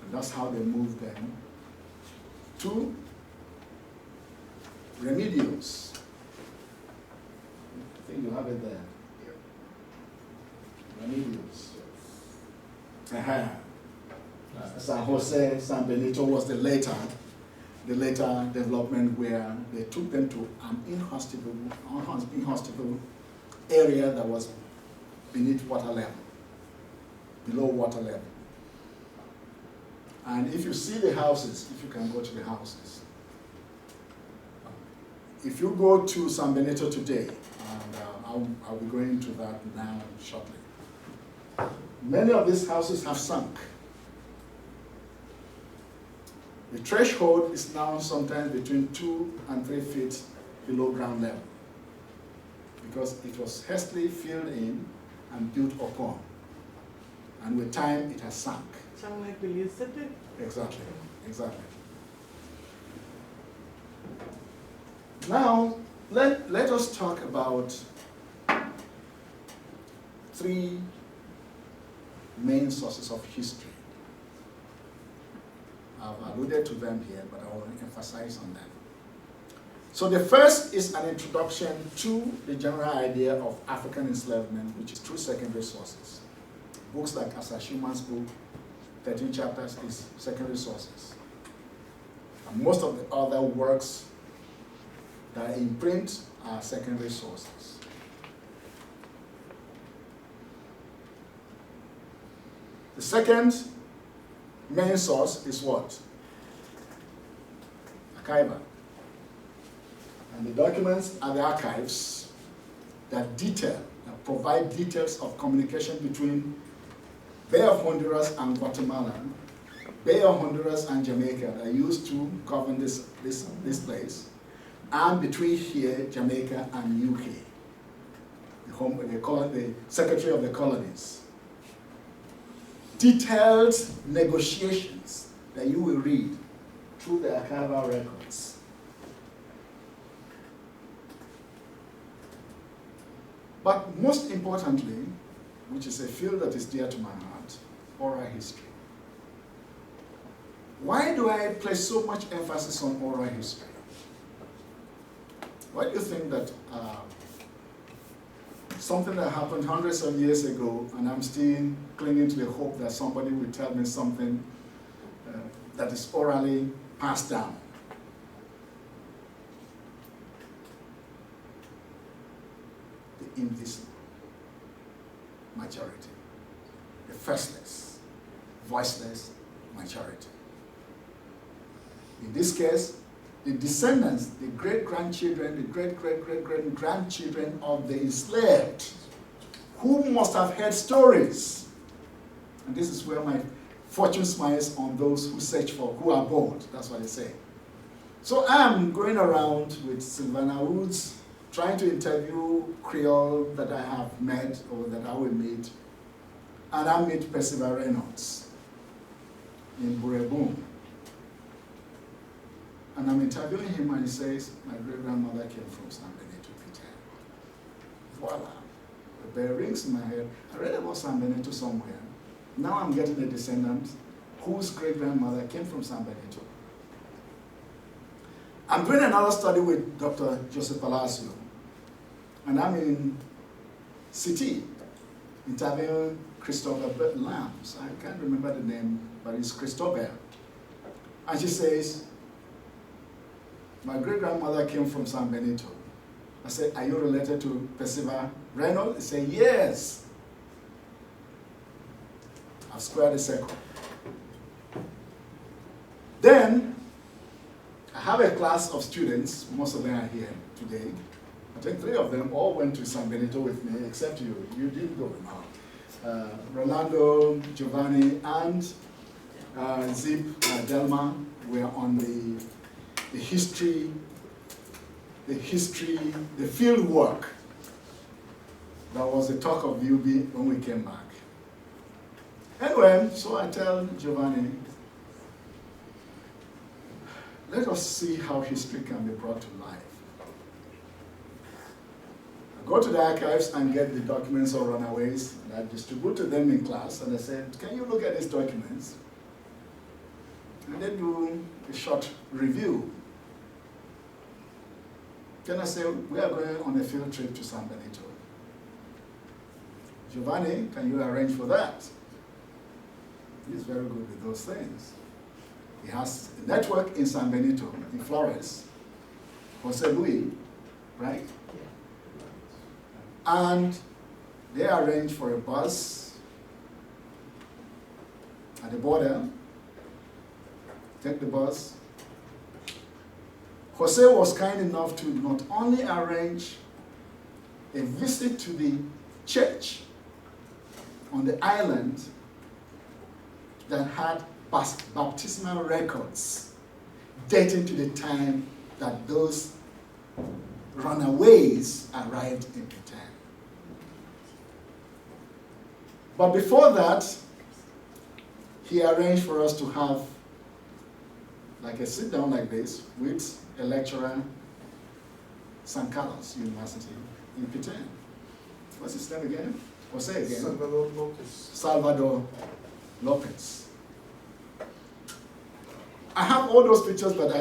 And that's how they moved them to Remedios. I think you have it there. Remedios. San Jose, San Benito was the later development where they took them to an inhospitable area that was beneath water level, below water level. And if you see the houses, if you can go to the houses, if you go to San Benito today, and I'll be going into that now shortly, many of these houses have sunk. The threshold is now sometimes between 2 and 3 feet below ground level because it was hastily filled in and built upon. And with time, it has sunk. Sound like Belize City? Exactly, exactly. Now, let us talk about 3 main sources of history. I've alluded to them here, but I will emphasize on them. So the first is an introduction to the general idea of African enslavement, which is through secondary sources. Books like Asa Schuman's book, 13 chapters, is secondary sources. And most of the other works that are in print are secondary sources. The second main source is what? Archival. And the documents are the archives that detail, that provide details of communication between Bay of Honduras and Guatemala, Bay of Honduras and Jamaica that are used to govern this place, and between here, Jamaica and UK, the Secretary of the Colonies. Detailed negotiations that you will read through the archival records. But most importantly, which is a field that is dear to my heart, oral history. Why do I place so much emphasis on oral history? Why do you think that something that happened hundreds of years ago, and I'm still clinging to the hope that somebody will tell me something that is orally passed down? The invisible majority, the faceless, voiceless majority. In this case, the descendants, the great-grandchildren, the great-great-great-grandchildren of the enslaved, who must have heard stories. And this is where my fortune smiles on those who search for, who are bold. That's what they say. So I'm going around with Sylvana Woods, trying to interview Creole that I have met or that I will meet. And I meet Percival Reynolds in Bureboom. And I'm interviewing him and he says, my great-grandmother came from San Benito, Peter. Voila. The bell rings in my head. I read about San Benito somewhere. Now I'm getting a descendant whose great-grandmother came from San Benito. I'm doing another study with Dr. Joseph Palacio, and I'm in City, interviewing Christopher Lambs. I can't remember the name, but it's Christopher. And she says, my great-grandmother came from San Benito. I said, are you related to Percival Reynolds? He said, yes. I've squared the circle. Then, I have a class of students, most of them are here today. I think 3 of them all went to San Benito with me, except you. You didn't go now. Rolando, Giovanni, and Zip Delma were on the history, the field work. That was the talk of UB when we came back. Anyway, so I tell Giovanni, let us see how history can be brought to life. I go to the archives and get the documents of runaways, and I distributed them in class, and I said, can you look at these documents? And then do a short review. Then I say, we are going on a field trip to San Benito. Giovanni, can you arrange for that? He's very good with those things. He has a network in San Benito, in Flores, Jose Luis, right? And they arranged for a bus at the border, take the bus. Jose was kind enough to not only arrange a visit to the church on the island that had baptismal records dating to the time that those runaways arrived in Bhutan. But before that, he arranged for us to have like a sit down like this with a lecturer, San Carlos University in Bhutan. What's his name again? Jose again? Salvador Lopez. Salvador Lopez. I have all those pictures, but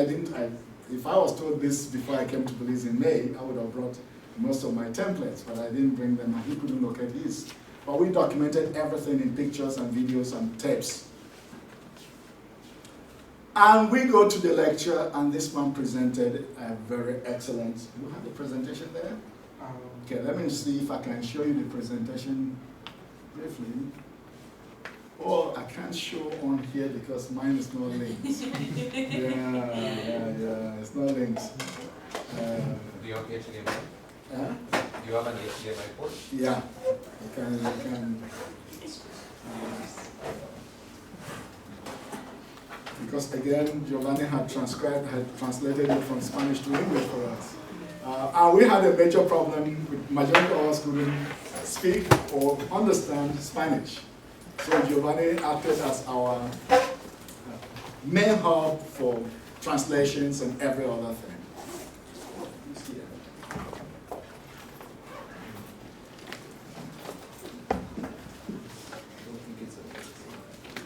if I was told this before I came to Belize in May, I would have brought most of my templates, but I didn't bring them, and he couldn't locate his. But we documented everything in pictures and videos and tapes. And we go to the lecture, and this man presented a very excellent, you have the presentation there? Okay, let me see if I can show you the presentation briefly. Oh, I can't show on here because mine is not linked. yeah, it's not linked. Do you have HDMI? Huh? Do you have an HDMI port? Yeah, you can. Because again, Giovanni had translated it from Spanish to English for us. And we had a major problem with majority of us couldn't speak or understand Spanish. So Giovanni acted as our main hub for translations and every other thing.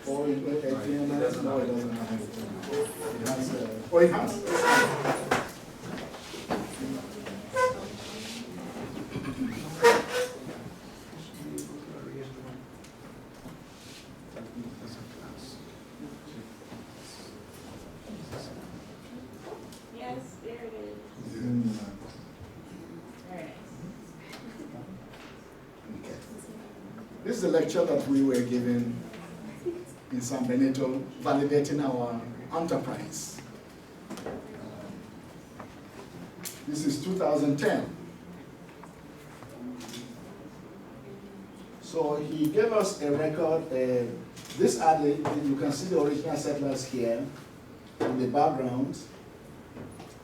Oh, it doesn't have anything. It has, oh, it has. Yes, there it is. Very nice. This is a lecture that we were given in San Benito, validating our enterprise. This is 2010. So he gave us a record. This are you can see the original settlers here in the background.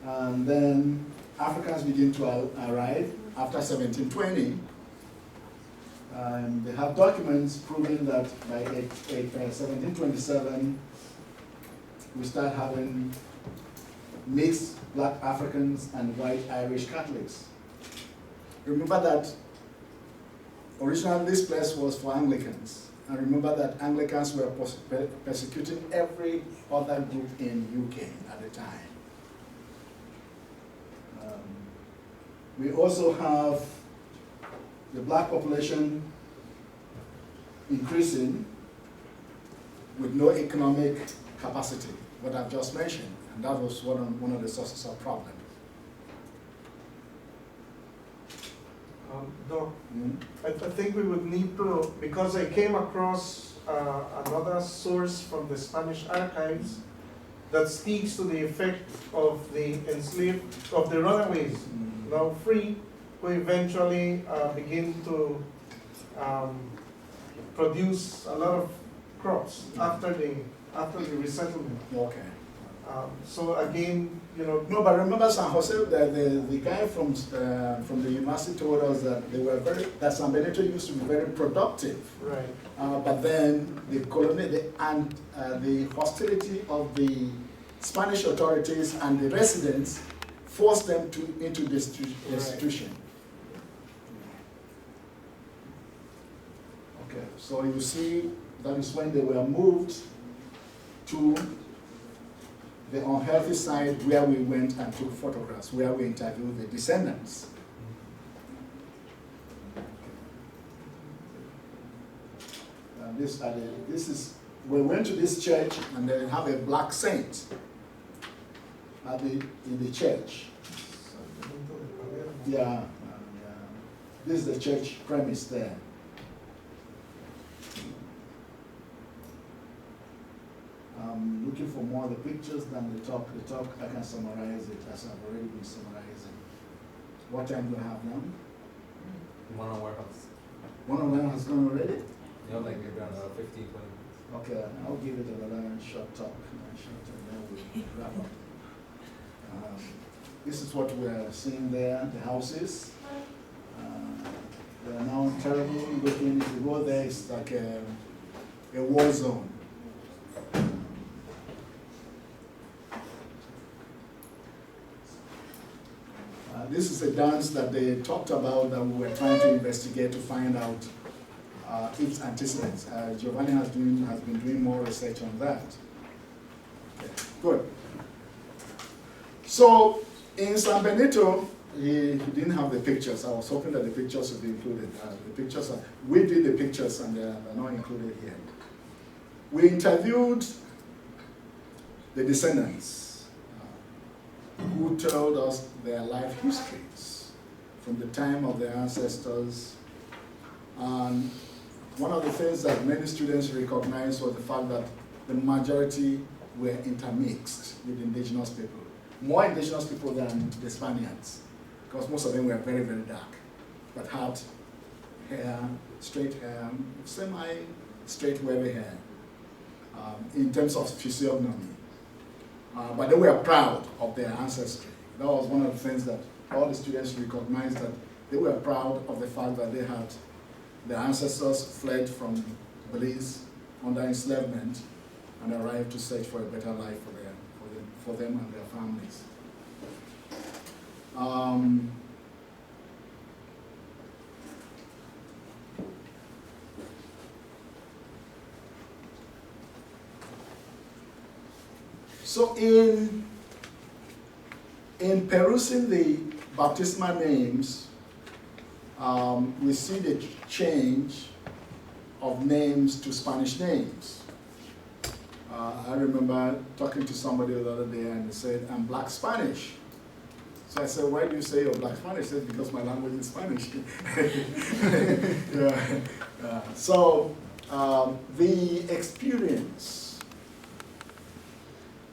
And then Africans begin to arrive after 1720. They have documents proving that by 1727, we start having mixed black Africans and white Irish Catholics. Remember that originally this place was for Anglicans. And remember that Anglicans were persecuting every other group in UK at the time. We also have the black population increasing with no economic capacity, what I've just mentioned, and that was one of the sources of problem. Doc, Mm. I think we would need to, because I came across another source from the Spanish archives that speaks to the effect of the enslaved, of the runaways, now free, who eventually begin to produce a lot of crops after the resettlement. Okay. So again, you know, No, but remember San Jose, the guy from the university told us that that San Benito used to be very productive. right, But then the hostility of the Spanish authorities and the residents forced them into destitution. Okay, so you see, that is when they were moved to the unhealthy side where we went and took photographs, where we interviewed the descendants. We went to this church and they have a black saint in the church. Yeah, this is the church premise there. I'm looking for more of the pictures than the talk. The talk, I can summarize it as I've already been summarizing. What time do I have now? One on warehouse. One of them has gone already? You know, like maybe around 15, 20 minutes. Okay, I'll give it another short talk, and then we'll wrap up. This is what we're seeing there, the houses. They are now terrible looking. If you go there, it's like a war zone. This is a dance that they talked about that we were trying to investigate to find out its antecedents. Giovanni has been doing more research on that. Okay, good. So in San Benito, he didn't have the pictures. I was hoping that the pictures would be included. We did the pictures and they're not included here. We interviewed the descendants who told us their life histories from the time of their ancestors. And one of the things that many students recognized was the fact that the majority were intermixed with indigenous people. More indigenous people than the Spaniards, because most of them were very, very dark, but had hair, straight hair, semi-straight wavy hair, in terms of physiognomy. But they were proud of their ancestry. That was one of the things that all the students recognized, that they were proud of the fact that they had their ancestors fled from Belize under enslavement and arrived to search for a better life for them and their families. So in perusing the baptismal names, we see the change of names to Spanish names. I remember talking to somebody the other day and they said, I'm Black Spanish. So I said, why do you say you're Black Spanish? He said, because my language is Spanish. So the experience,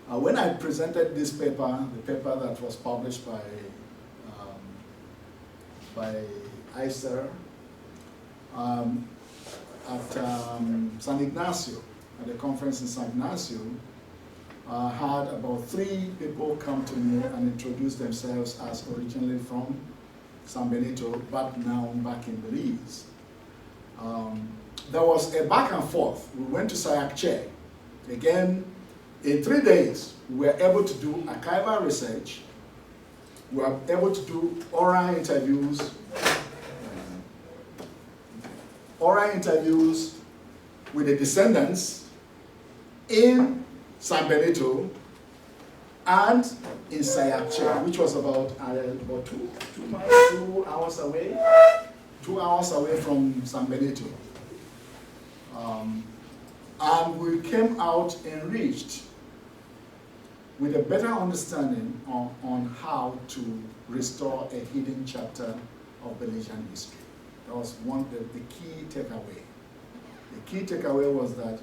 when I presented this paper, the paper that was published by ICER at San Ignacio, at the conference in San Ignacio, had about 3 people come to me and introduce themselves as originally from San Benito, but now back in Belize. There was a back and forth. We went to Sayakche. Again, in 3 days, we were able to do archival research. We were able to do oral interviews with the descendants in San Benito, and in Sayakche, which was about 2 hours away. 2 hours away from San Benito. And we came out enriched with a better understanding on how to restore a hidden chapter of Belizean history. That was the key takeaway. The key takeaway was that,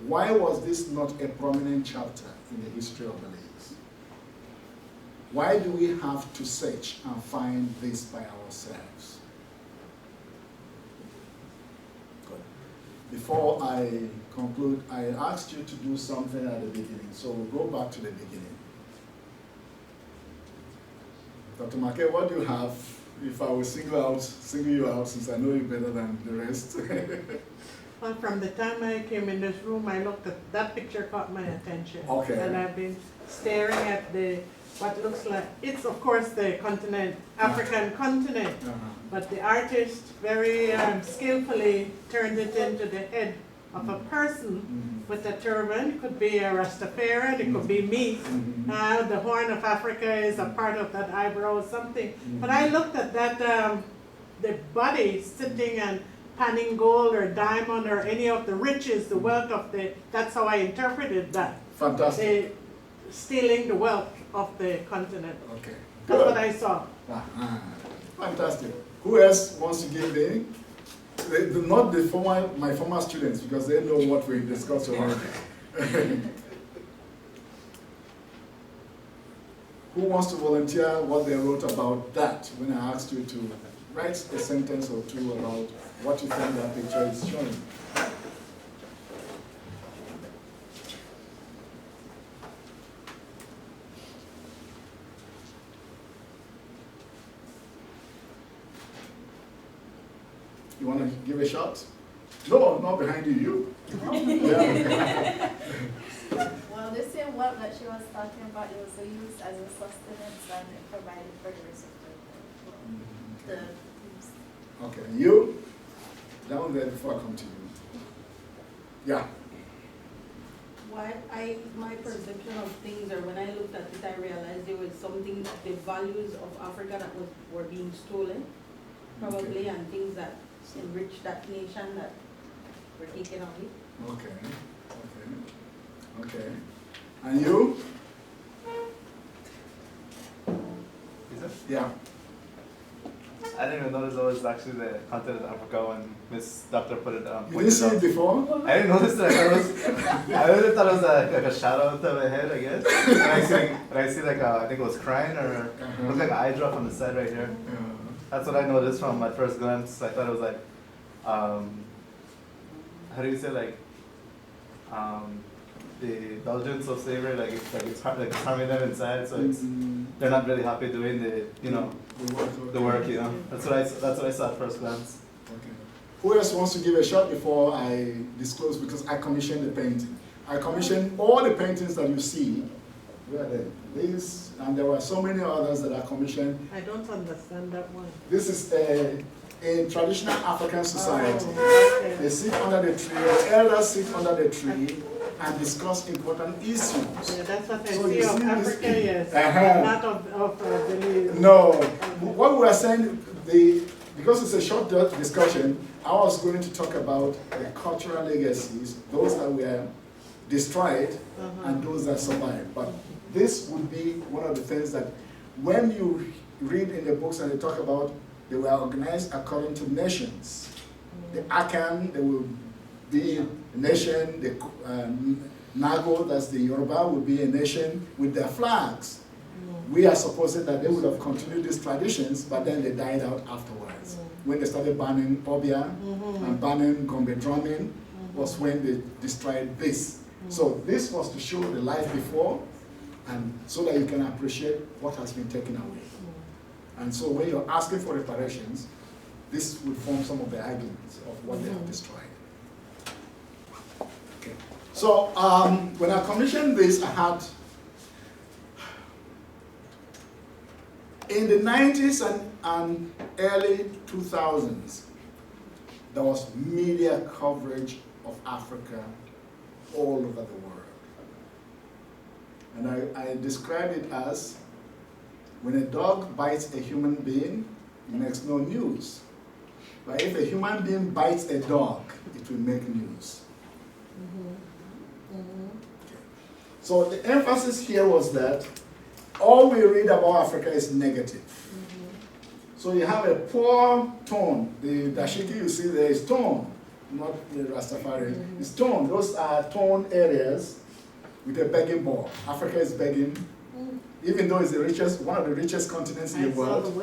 why was this not a prominent chapter in the history of Belize? Why do we have to search and find this by ourselves? Good. Before I conclude, I asked you to do something at the beginning, so we'll go back to the beginning. Dr. Make, what do you have if I will single you out, since I know you better than the rest? Well, from the time I came in this room, I looked at that picture, caught my attention. Okay. And I've been staring at what looks like, it's of course the continent, African continent, but the artist very skillfully turned it into the head of a person with a turban. It could be a Rastafarian, it could be me. The Horn of Africa is a part of that eyebrow or something. But I looked at that, the body sitting and panning gold or diamond or any of the riches, the wealth of that's how I interpreted that. Fantastic. Stealing the wealth of the continent. Okay. That's what I saw. Fantastic. Who else wants to give me? Not my former students, because they know what we discussed already. Who wants to volunteer what they wrote about that when I asked you to write a sentence or two about what you think that picture is showing? You want to give a shot? No, not behind you. Yeah. Well, the same wealth that she was talking about, it was used as a sustenance and it provided for the rest of the Okay, you? Down there before I come to you. Yeah. My perception of things, or when I looked at it, I realized there was something, the values of Africa that were being stolen, probably, Okay. and things that enriched that nation that were taken away. Okay. Okay. And you? Is it? Yeah. I didn't even notice that was actually the continent of Africa when Miss Doctor put it on. You didn't see it before? I didn't notice it. I really thought it was like a shadow on top of my head, I guess. And I see like I think it was crying or it looked like an eye drop on the side right here. That's what I noticed from my first glance. I thought it was like, how do you say, like, the indulgence of slavery, like it's harming them inside, so they're not really happy doing the work, you know. That's what I saw at first glance. Okay. Who else wants to give a shot before I disclose? Because I commissioned the painting. I commissioned all the paintings that you see. Where are they? These, and there were so many others that I commissioned. I don't understand that one. This is a traditional African society. Oh, okay. They sit under the tree, the elders sit under the tree and discuss important issues. Yeah, that's what I So see you of see this- Africa, yes. Uh-huh. Not of Belize. No, what we are saying, because it's a short discussion, I was going to talk about the cultural legacies, those that were destroyed and those that survived. But this would be one of the things that when you read in the books and they talk about, they were organized according to nations. The Akan, they will be a nation, the Nago, that's the Yoruba, will be a nation with their flags. We are supposing that they would have continued these traditions, but then they died out afterwards. When they started banning Obia and banning Gombe drumming was when they destroyed this. So this was to show the life before, and so that you can appreciate what has been taken away. And so when you're asking for reparations, this would form some of the arguments of what they have destroyed. Okay. So when I commissioned this, I had, in the 90s and early 2000s, there was media coverage of Africa all over the world. And I described it as When a dog bites a human being, it makes no news. But if a human being bites a dog, it will make news. So the emphasis here was that all we read about Africa is negative. So you have a poor tone. The dashiki you see there is tone, not the Rastafari. It's tone. Those are tone areas with a begging ball. Africa is begging, even though it's the richest, one of the richest continents in the world.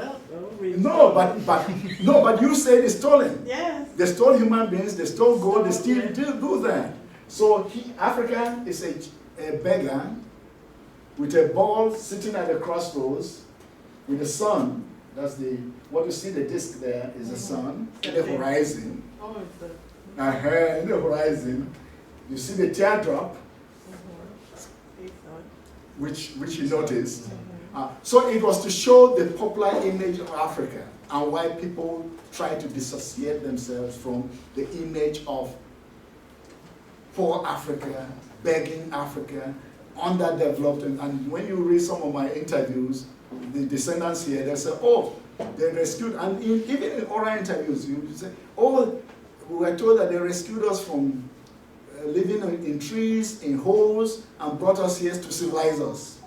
No, but you said it's stolen. Yes. They stole human beings. They stole gold. They still do that. So Africa is a beggar with a ball sitting at the crossroads with the sun. That's what you see, the disc there is the sun in the horizon. Oh, it's In the horizon, you see the teardrop, which you noticed. So it was to show the popular image of Africa and why people try to dissociate themselves from the image of poor Africa, begging Africa, underdeveloped. And when you read some of my interviews, the descendants here, they say, oh, they rescued, and even in oral interviews, you say, oh, we were told that they rescued us from living in trees, in holes, and brought us here to civilize us.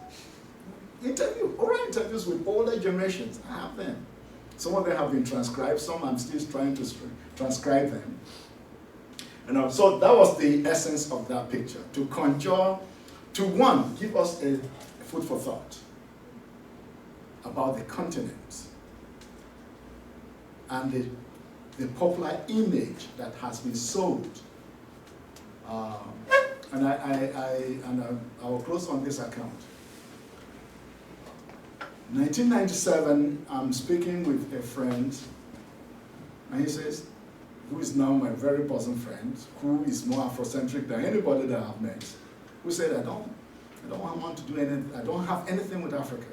Oral interviews with older generations, I have them. Some of them have been transcribed, some I'm still trying to transcribe them. So that was the essence of that picture, to conjure, to one, give us a food for thought about the continent and the popular image that has been sold. And I will close on this account. 1997, I'm speaking with a friend, and he says, who is now my very bosom friend, who is more Afrocentric than anybody that I've met, who said, I don't want to do anything, I don't have anything with Africa.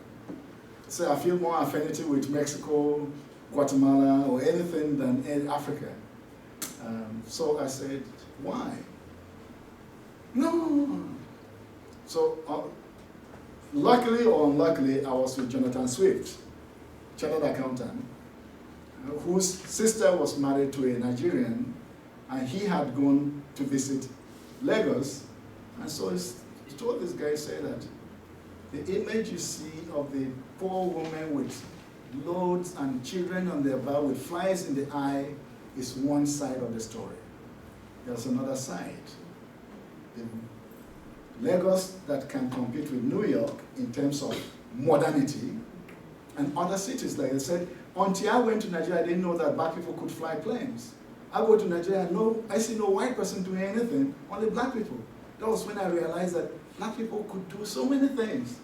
So I feel more affinity with Mexico, Guatemala, or anything than Africa. So I said, why? No. So luckily or unluckily, I was with Jonathan Swift, chartered accountant, whose sister was married to a Nigerian, and he had gone to visit Lagos. And so he told this guy, say that the image you see of the poor woman with loads and children on their back with flies in the eye is one side of the story. There's another side. The Lagos that can compete with New York in terms of modernity, and other cities, like I said, until I went to Nigeria, I didn't know that black people could fly planes. I go to Nigeria, I see no white person doing anything, only black people. That was when I realized that black people could do so many things.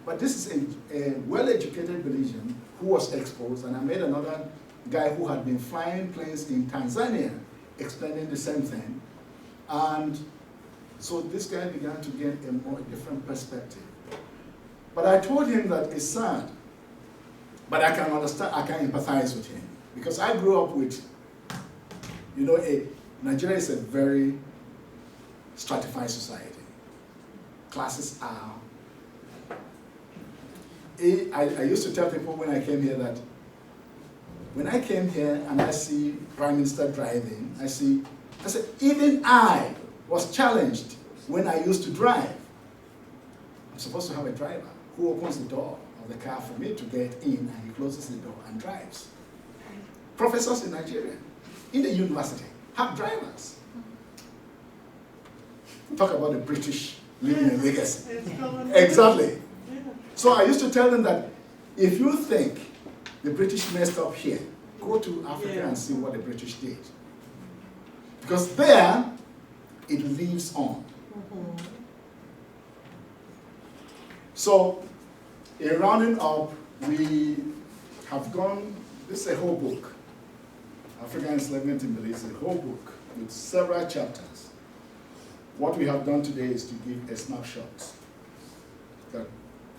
But this is a well-educated Belizean who was exposed, and I met another guy who had been flying planes in Tanzania, explaining the same thing. And so this guy began to get a more different perspective. But I told him that it's sad, but I can understand, I can empathize with him. Because I grew up with, Nigeria is a very stratified society. Classes are, I used to tell people when I came here that when I came here and I see Prime Minister driving, I said, even I was challenged when I used to drive. I'm supposed to have a driver who opens the door of the car for me to get in, and he closes the door and drives. Professors in Nigeria, in the university, have drivers. Talk about the British living a legacy. Exactly. So I used to tell them that if you think the British messed up here, go to Africa and see what the British did. Because there, it lives on. So, in rounding up, we have gone, this is a whole book, African Enslavement in Belize, a whole book with several chapters. What we have done today is to give a snapshot. That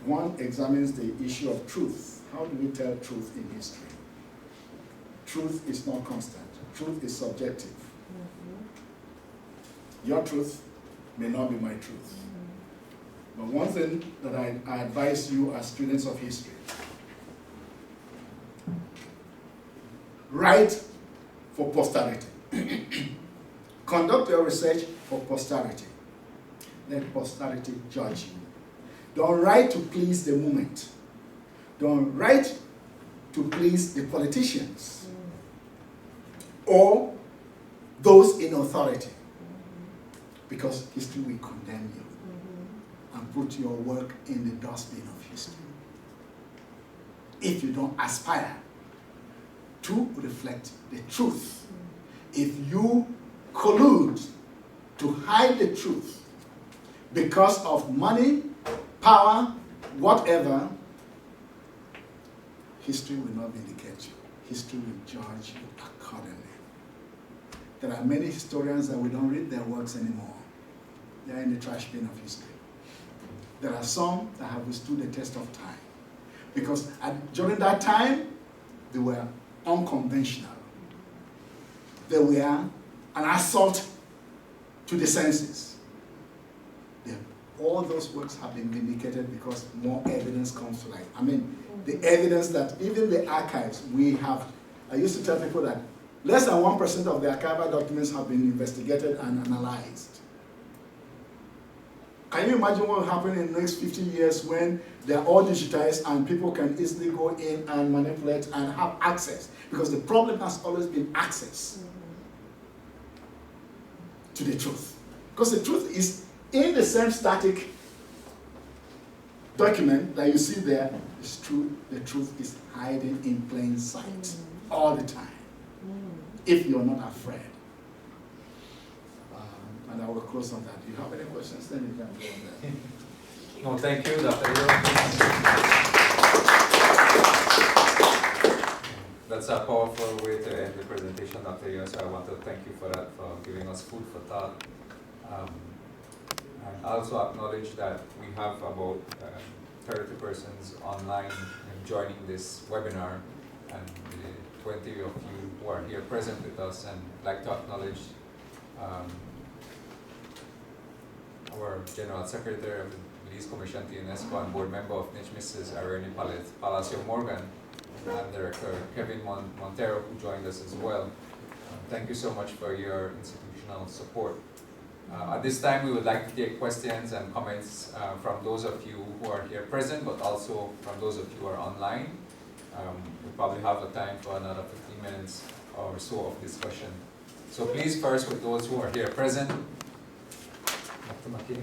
one examines the issue of truth. How do we tell truth in history? Truth is not constant. Truth is subjective. Your truth may not be my truth. But one thing that I advise you as students of history Write for posterity. Conduct your research for posterity. Let posterity judge you. Don't write to please the moment. Don't write to please the politicians or those in authority, because history will condemn you and put your work in the dustbin of history. If you don't aspire to reflect the truth, if you collude to hide the truth because of money, power, whatever, history will not vindicate you. History will judge you accordingly. There are many historians that we don't read their works anymore. They are in the trash bin of history. There are some that have withstood the test of time, because during that time, they were unconventional. They were an assault to the senses. All those works have been vindicated because more evidence comes to light. I mean, the evidence that even the archives we have, I used to tell people that less than 1% of the archival documents have been investigated and analyzed. Can you imagine what will happen in the next 50 years when they're all digitized and people can easily go in and manipulate and have access? Because the problem has always been access to the truth. Because the truth is in the same static document that you see there. It's true, the truth is hiding in plain sight all the time, if you're not afraid. And I will close on that. Do you have any questions? Then you can go on there. No, thank you, Dr. Yo. That's a powerful way to end the presentation, Dr. Yo. So I want to thank you for that, for giving us food for thought. And also acknowledge that we have about 30 persons online joining this webinar, and the 20 of you who are here present with us, and I'd like to acknowledge our General Secretary of the Belize Commission to UNESCO and Board Member of NICH, Mrs. Irene Palacio Morgan, and Director Kevin Montero, who joined us as well. Thank you so much for your institutional support. At this time, we would like to take questions and comments from those of you who are here present, but also from those of you who are online. We probably have the time for another 15 minutes or so of discussion. So please, first with those who are here present. Dr. McKay.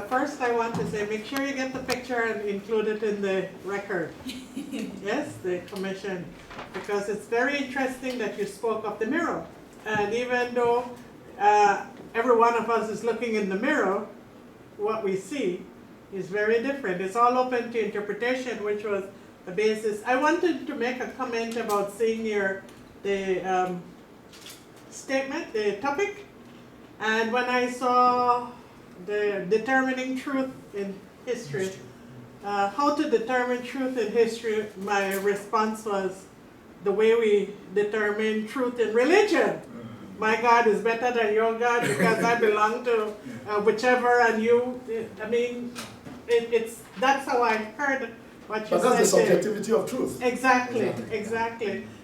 First, I want to say, make sure you get the picture and include it in the record. Yes, the commission, because it's very interesting that you spoke of the mirror. And even though every one of us is looking in the mirror, what we see is very different. It's all open to interpretation, which was the basis. I wanted to make a comment about seeing the statement, the topic, and when I saw the determining truth in history, how to determine truth in history, my response was the way we determine truth in religion. My God is better than your God because I belong to whichever, and you, I mean, that's how I heard what you said. But that's the subjectivity of truth. Exactly.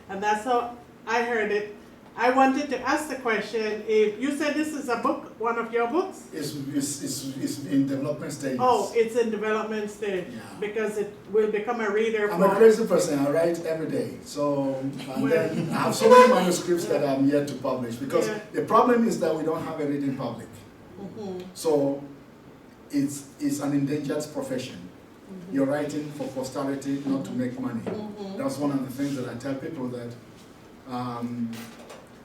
And that's how I heard it. I wanted to ask the question, if you said this is a book, one of your books? It's in development stages. Oh, it's in development stage, because it will become a reader. I'm a crazy person, I write every day. So, and then I have so many manuscripts that I'm yet to publish, because the problem is that we don't have a reading public. So, it's an endangered profession. You're writing for posterity, not to make money. That's one of the things that I tell people, that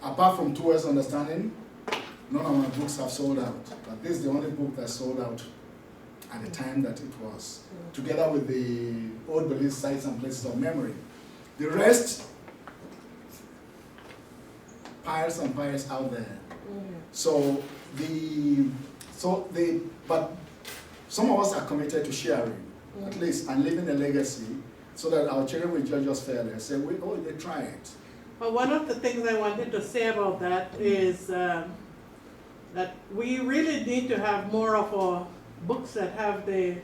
apart from Towards Understanding, none of my books have sold out. But this is the only book that sold out at the time that it was, together with the Old Belize Sites and Places of Memory. The rest, piles and piles out there. But some of us are committed to sharing, at least, and leaving a legacy, so that our children will judge us fairly and say, oh, they tried. Well, one of the things I wanted to say about that is that we really need to have more of our books that have the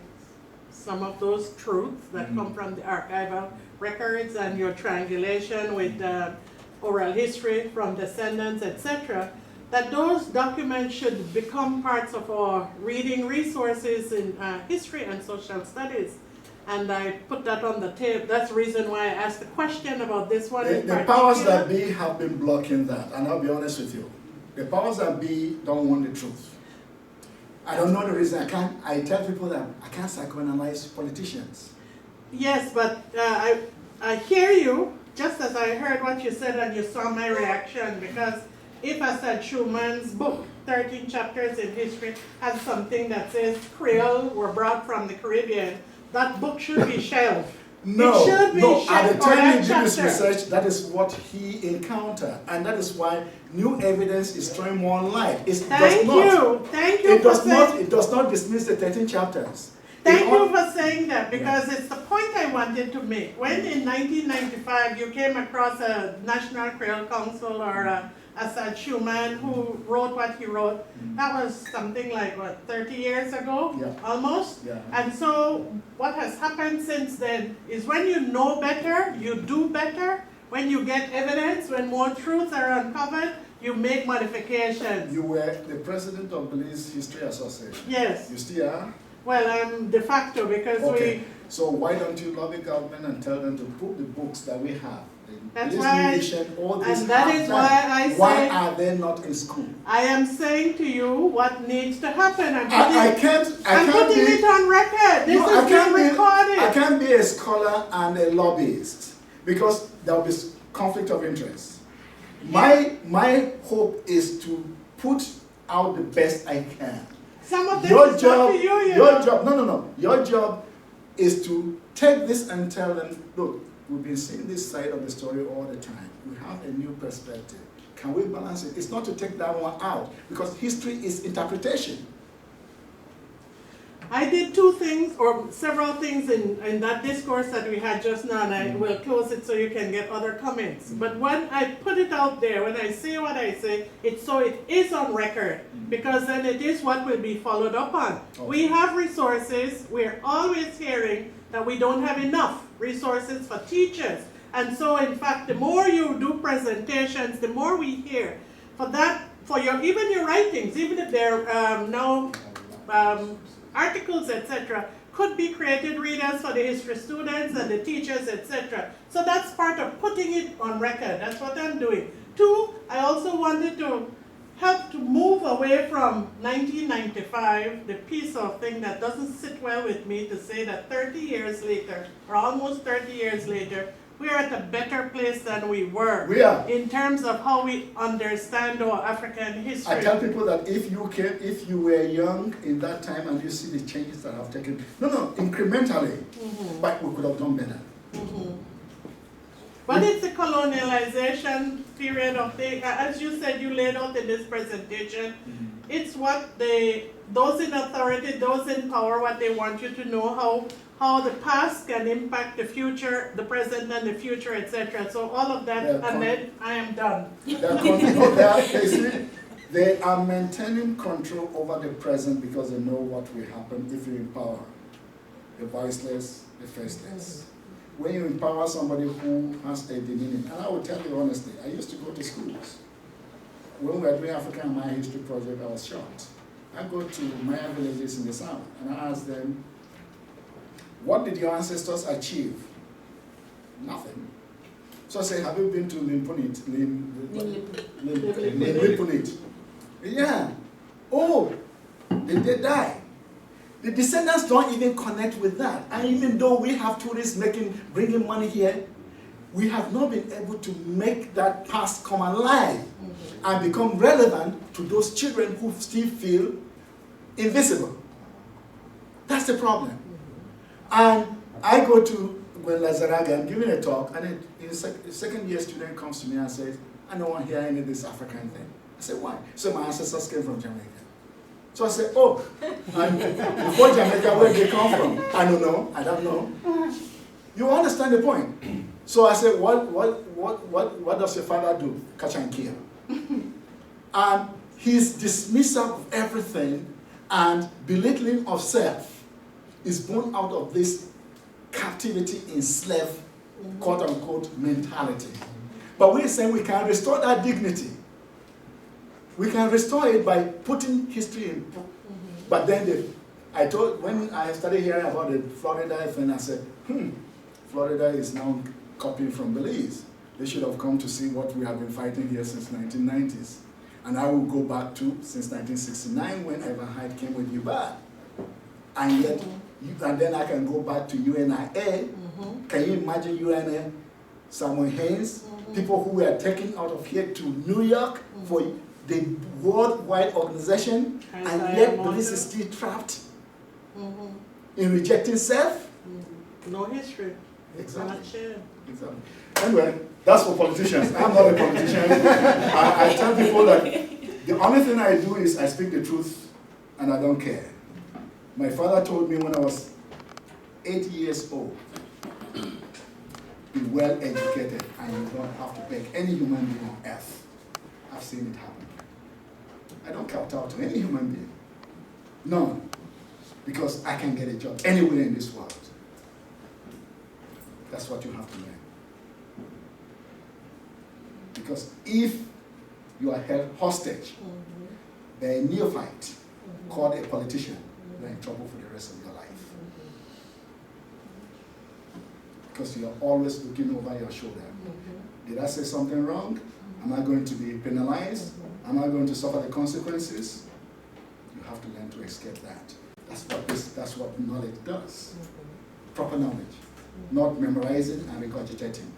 some of those truths that come from the archival records and your triangulation with oral history from descendants, etc., that those documents should become parts of our reading resources in history and social studies. And I put that on the table. That's the reason why I asked the question about this one. The powers that be have been blocking that, and I'll be honest with you. The powers that be don't want the truth. I don't know the reason. I tell people that I can't psychoanalyze politicians. Yes, but I hear you, just as I heard what you said and you saw my reaction, because if Assad Schumann's book, 13 Chapters in History, has something that says Creole were brought from the Caribbean, that book should be shelved. No, it should be no. shelved. At the time he did chapter. his research, that is what he encountered, and that is why new evidence is throwing more light. Thank you It does not dismiss the 13 chapters. Thank you for saying that, because it's the point I wanted to make. When in 1995 you came across a National Creole Council or Assad Schumann who wrote what he wrote, that was something like, what, 30 years ago, almost? Yeah. And so what has happened since then is when you know better, you do better. When you get evidence, when more truths are uncovered, you make modifications. You were the president of Belize History Association. Yes. You still are? Well, I'm de facto because So why don't you lobby government and tell them to put the books that we have? That's why, all this and that is why I say, why are they not in school? I am saying to you what needs to happen. I'm putting it on record. This is being recorded. I can't be a scholar and a lobbyist because there will be conflict of interest. My hope is to put out the best I can. Some of them is up to you, Your job is to take this and tell them, look, we've been seeing this side of the story all the time. We have a new perspective. Can we balance it? It's not to take that one out, because history is interpretation. I did two things, or several things in that discourse that we had just now, and I will close it so you can get other comments. But when I put it out there, when I say what I say, it's so it is on record, because then it is what will be followed up on. Okay. We have resources. We're always hearing that we don't have enough resources for teachers. And so, in fact, the more you do presentations, the more we hear. For even your writings, even if they're articles, etc., could be created readers for the history students and the teachers, etc. So that's part of putting it on record. That's what I'm doing. Two, I also wanted to help to move away from 1995, the piece of thing that doesn't sit well with me, to say that 30 years later, or almost 30 years later, we're at a better place than we were. We are. In terms of how we understand our African history. I tell people that if you were young in that time and you see the changes that have taken, incrementally, but we could have done better. But it's a colonialization period of things. As you said, you laid out in this presentation, it's what those in authority, those in power, what they want you to know, how the past can impact the future, the present and the future, etc. So all of that, and then I am done. They are maintaining control over the present because they know what will happen if you empower the voiceless, the faceless. When you empower somebody who has a demeaning, and I will tell you honestly, I used to go to schools. When we were doing African and Maya History Project, I was shocked. I go to Maya villages in the south, and I ask them, what did your ancestors achieve? Nothing. So I say, have you been to Limpunit? Limpunit. Yeah. Oh, did they die? The descendants don't even connect with that. And even though we have tourists bringing money here, we have not been able to make that past come alive and become relevant to those children who still feel invisible. That's the problem. And I go to Lazaraga, I'm giving a talk, and a second year student comes to me and says, I don't want to hear any of this African thing. I said, why? So my ancestors came from Jamaica. So I said, oh, and before Jamaica, where they come from? I don't know. You understand the point? So I said, what does your father do? Catch and kill. And his dismissal of everything and belittling of self is born out of this captivity, enslaved, quote unquote, mentality. But we're saying we can restore that dignity. We can restore it by putting history in. But then when I started hearing about the Florida thing, I said, Florida is now copying from Belize. They should have come to see what we have been fighting here since 1990s. And I will go back to since 1969 when Evan Hyde came with UBAD. And yet, and then I can go back to UNIA. Can you imagine UNA, Samuel Haynes, people who were taken out of here to New York for the worldwide organization, and yet Belize is still trapped in rejecting self? No history. Exactly. Not shared. Exactly. Anyway, that's for politicians. I'm not a politician. I tell people that the only thing I do is I speak the truth and I don't care. My father told me when I was 8 years old, be well educated and you don't have to beg any human being on earth. I've seen it happen. I don't kowtow to any human being. None. Because I can get a job anywhere in this world. That's what you have to learn. Because if you are held hostage by a neophyte called a politician, you're in trouble for the rest of your life. Because you are always looking over your shoulder. Did I say something wrong? Am I going to be penalized? Am I going to suffer the consequences? You have to learn to escape that. That's what knowledge does. Proper knowledge. Not memorizing and regurgitating.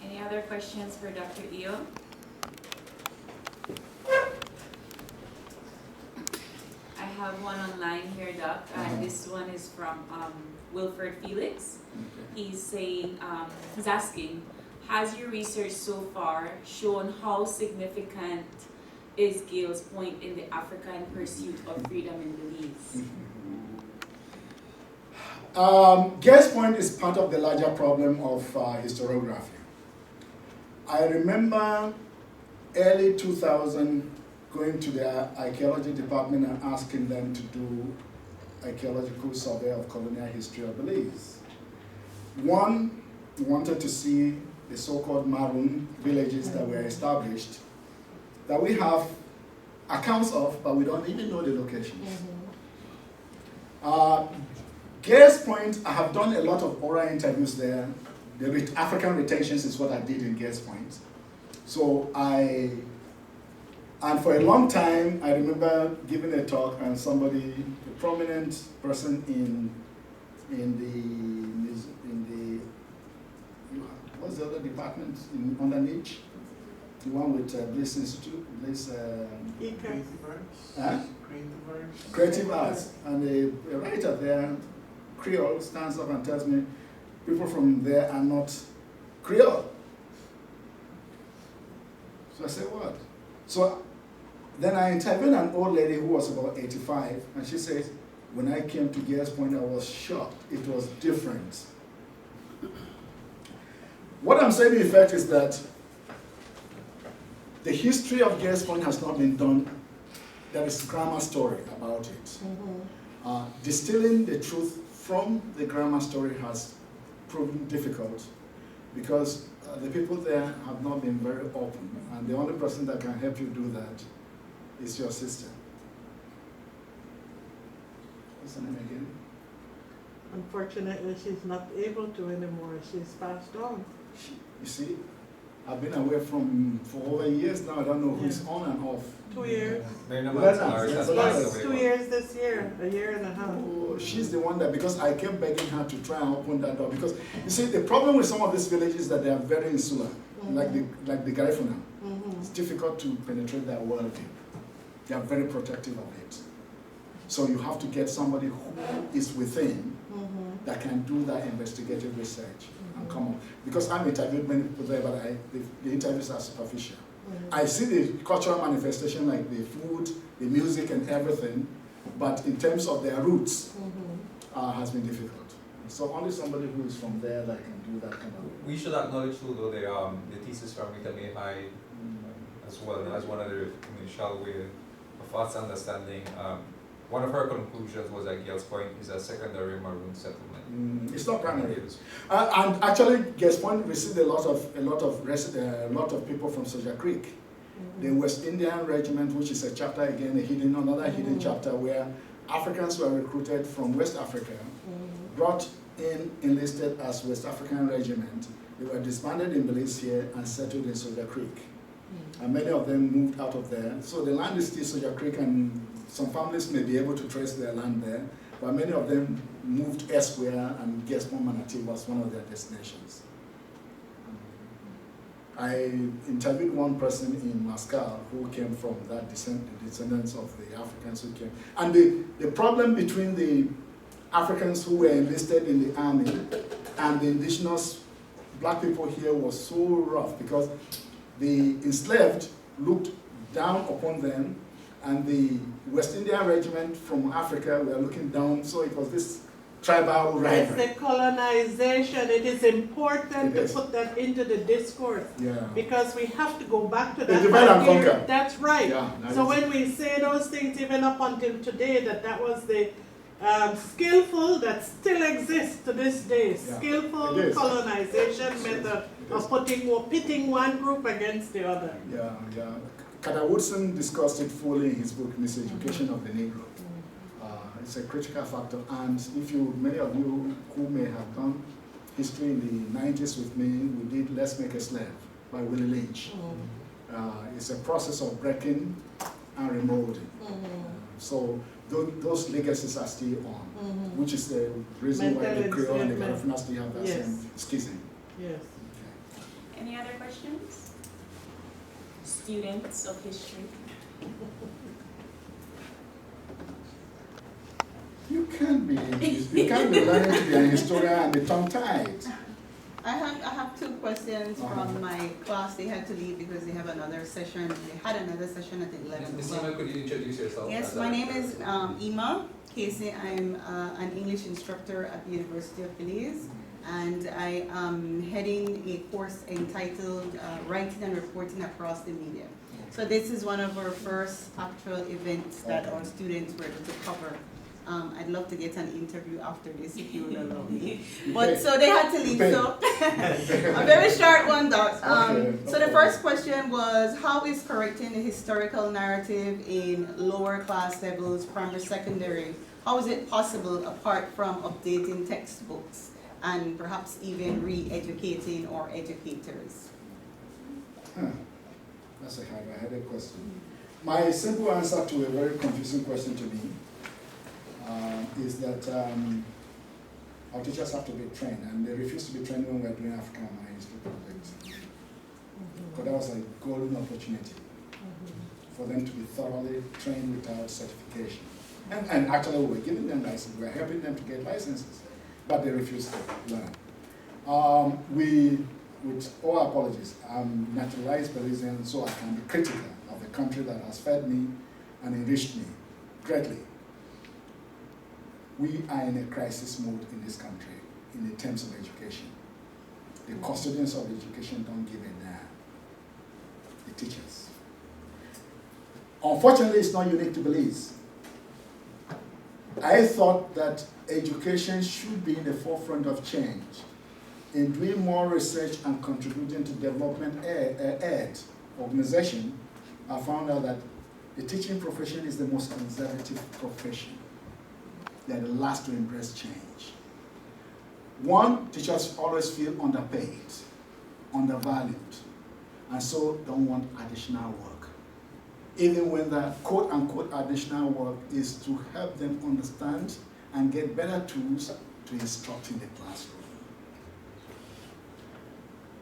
Any other questions for Dr. Eo? I have one online here, Doc, and this one is from Wilford Felix. He's saying, he's asking, has your research so far shown how significant is Gale's point in the African pursuit of freedom in Belize? Gale's point is part of the larger problem of historiography. I remember early 2000 going to the archaeology department and asking them to do archaeological survey of colonial history of Belize. One wanted to see the so-called Maroon villages that were established, that we have accounts of, but we don't even know the locations. Gale's Point, I have done a lot of oral interviews there. The African retentions is what I did in Gale's Point. So and for a long time, I remember giving a talk and somebody, a prominent person in the what's the other department under NICH? The one with Belize Institute, Belize. Creative Arts. And a writer there, Creole, stands up and tells me people from there are not Creole. So I said, what? So then I interviewed an old lady who was about 85, and she says, when I came to Gale's Point, I was shocked. It was different. What I'm saying in effect is that the history of Gale's Point has not been done. There is grammar story about it. Distilling the truth from the grammar story has proven difficult because the people there have not been very open, and the only person that can help you do that is your sister. What's her name again? Unfortunately, she's not able to anymore. She's passed on. You see, I've been away for over years now. I don't know who's on and off. 2 years. Yes, 2 years this year, a year and a half. Oh, she's the one that, because I kept begging her to try and open that door. Because you see, the problem with some of these villages is that they are very insular, like the Garifuna. It's difficult to penetrate their worldview. They are very protective of it. So you have to get somebody who is within that can do that investigative research and come up. Because I've interviewed many people there, but the interviews are superficial. I see the cultural manifestation like the food, the music and everything, but in terms of their roots, has been difficult. So only somebody who is from there that can do that kind of. We should acknowledge too, though, the thesis from Rita Mayhai as well as one of the shall we of us understanding one of her conclusions was that Gales Point is a secondary maroon settlement. It's not primary. And actually, Gales Point received a lot of people from Soldier Creek. The West Indian Regiment, which is a chapter again, another hidden chapter where Africans were recruited from West Africa, brought in, enlisted as West African Regiment. They were disbanded in Belize here and settled in Soldier Creek. And many of them moved out of there. So the land is still Soldier Creek, and some families may be able to trace their land there, but many of them moved elsewhere, and Gales Point Manatee was one of their destinations. I interviewed one person in Moscow who came from that descendants of the Africans who came. And the problem between the Africans who were enlisted in the army and the indigenous black people here was so rough, because the enslaved looked down upon them, and the West Indian Regiment from Africa were looking down, so it was this tribal rivalry. It's the colonization. It is important to put that into the discourse, because we have to go back to that. Divide and conquer. That's right. Yeah, so when we say those things, even up until today, that was the skillful that still exists to this day. Skillful colonization method of pitting one group against the other. Carter Woodson discussed it fully in his book, Miseducation of the Negro. It's a critical factor, and many of you who may have done history in the 90s with me, we did Let's Make a Slave by Willie Lynch. It's a process of breaking and remolding. So those legacies are still on, which is the reason why the Creole and the Garifuna still have that same schism. Yes. Okay. Any other questions? Students of history? You can't be learning to be a historian and be tongue-tied. I have two questions from my class. They had to leave because they have another session. They had another session at 11 Ms. o'clock. Ima, could you introduce yourself? Yes, my name is Ima Casey. I'm an English instructor at the University of Belize, and I am heading a course entitled Writing and Reporting Across the Media. So this is one of our first actual events that our students were able to cover. I'd love to get an interview after this if you will allow me. But so they had to leave, so a very short one, Doc. So the first question was, how is correcting the historical narrative in lower class levels, primary, secondary, how is it possible apart from updating textbooks and perhaps even re-educating our educators? That's a hard-headed question. My simple answer to a very confusing question to me is that our teachers have to be trained, and they refused to be trained when we were doing African history projects. Because that was a golden opportunity for them to be thoroughly trained without certification. And actually we were giving them licenses, we were helping them to get licenses, but they refused to learn. With all apologies, I'm naturalized Belizean, so I can be critical of the country that has fed me and enriched me greatly. We are in a crisis mode in this country in the terms of education. The custodians of education don't give a damn. The teachers. Unfortunately, it's not unique to Belize. I thought that education should be in the forefront of change. In doing more research and contributing to development aid organization, I found out that the teaching profession is the most conservative profession. They're the last to embrace change. One, teachers always feel underpaid, undervalued, and so don't want additional work. Even when the quote-unquote additional work is to help them understand and get better tools to instruct in the classroom.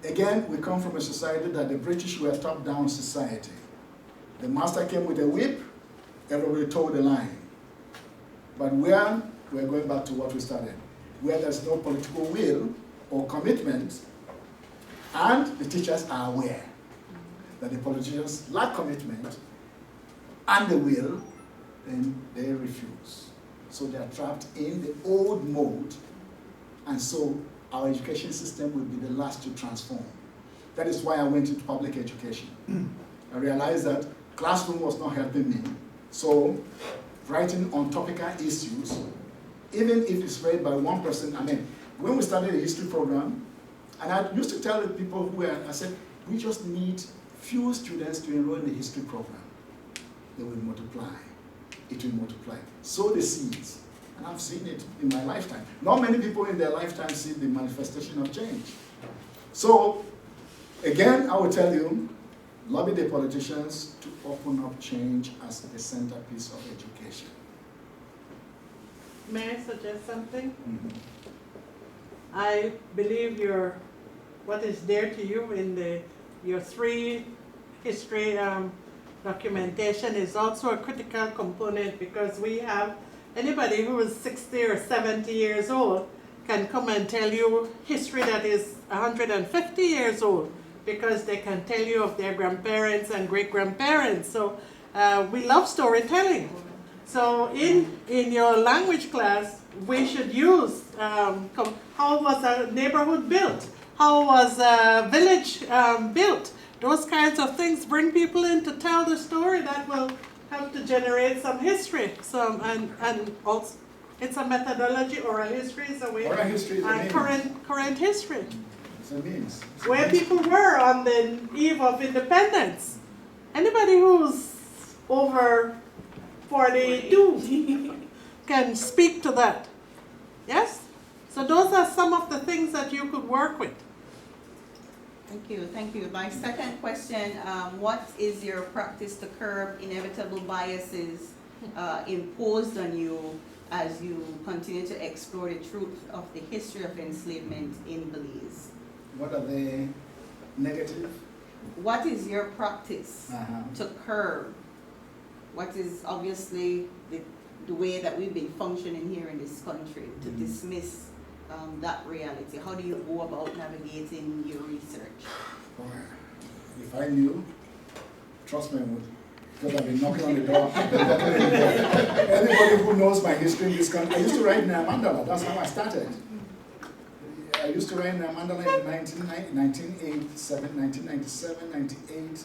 Again, we come from a society that the British were a top-down society. The master came with a whip, everybody toed the line. But we're going back to what we started, where there's no political will or commitment, and the teachers are aware that the politicians lack commitment and the will, then they refuse. So they are trapped in the old mode, and so our education system will be the last to transform. That is why I went into public education. I realized that classroom was not helping me, so writing on topical issues, even if it's read by one person. I mean, when we started a history program, and I used to tell the people who were, I said, we just need few students to enroll in the history program. They will multiply. It will multiply. Sow the seeds. And I've seen it in my lifetime. Not many people in their lifetime see the manifestation of change. So, again, I will tell you, lobby the politicians to open up change as the centerpiece of education. May I suggest something? Mm-hmm. I believe what is dear to you in your 3 history documentation is also a critical component, because we have anybody who is 60 or 70 years old can come and tell you history that is 150 years old, because they can tell you of their grandparents and great-grandparents. So we love storytelling. So in your language class, we should use how was a neighborhood built? How was a village built? Those kinds of things bring people in to tell the story that will help to generate some history. And also, it's a methodology. Oral history is a way. Oral history is a means. Current history. It's a means. Where people were on the eve of independence. Anybody who's over 42 can speak to that. Yes? So those are some of the things that you could work with. Thank you, thank you. My second question, what is your practice to curb inevitable biases imposed on you as you continue to explore the truth of the history of enslavement in Belize? What are the negative? What is your practice to curb what is obviously the way that we've been functioning here in this country, to dismiss that reality? How do you go about navigating your research? If I knew, trust me, I would. Because I've been knocking on the door. Anybody who knows my history in this country, I used to write in a mandala. That's how I started. I used to write in a mandala in 1997, 98,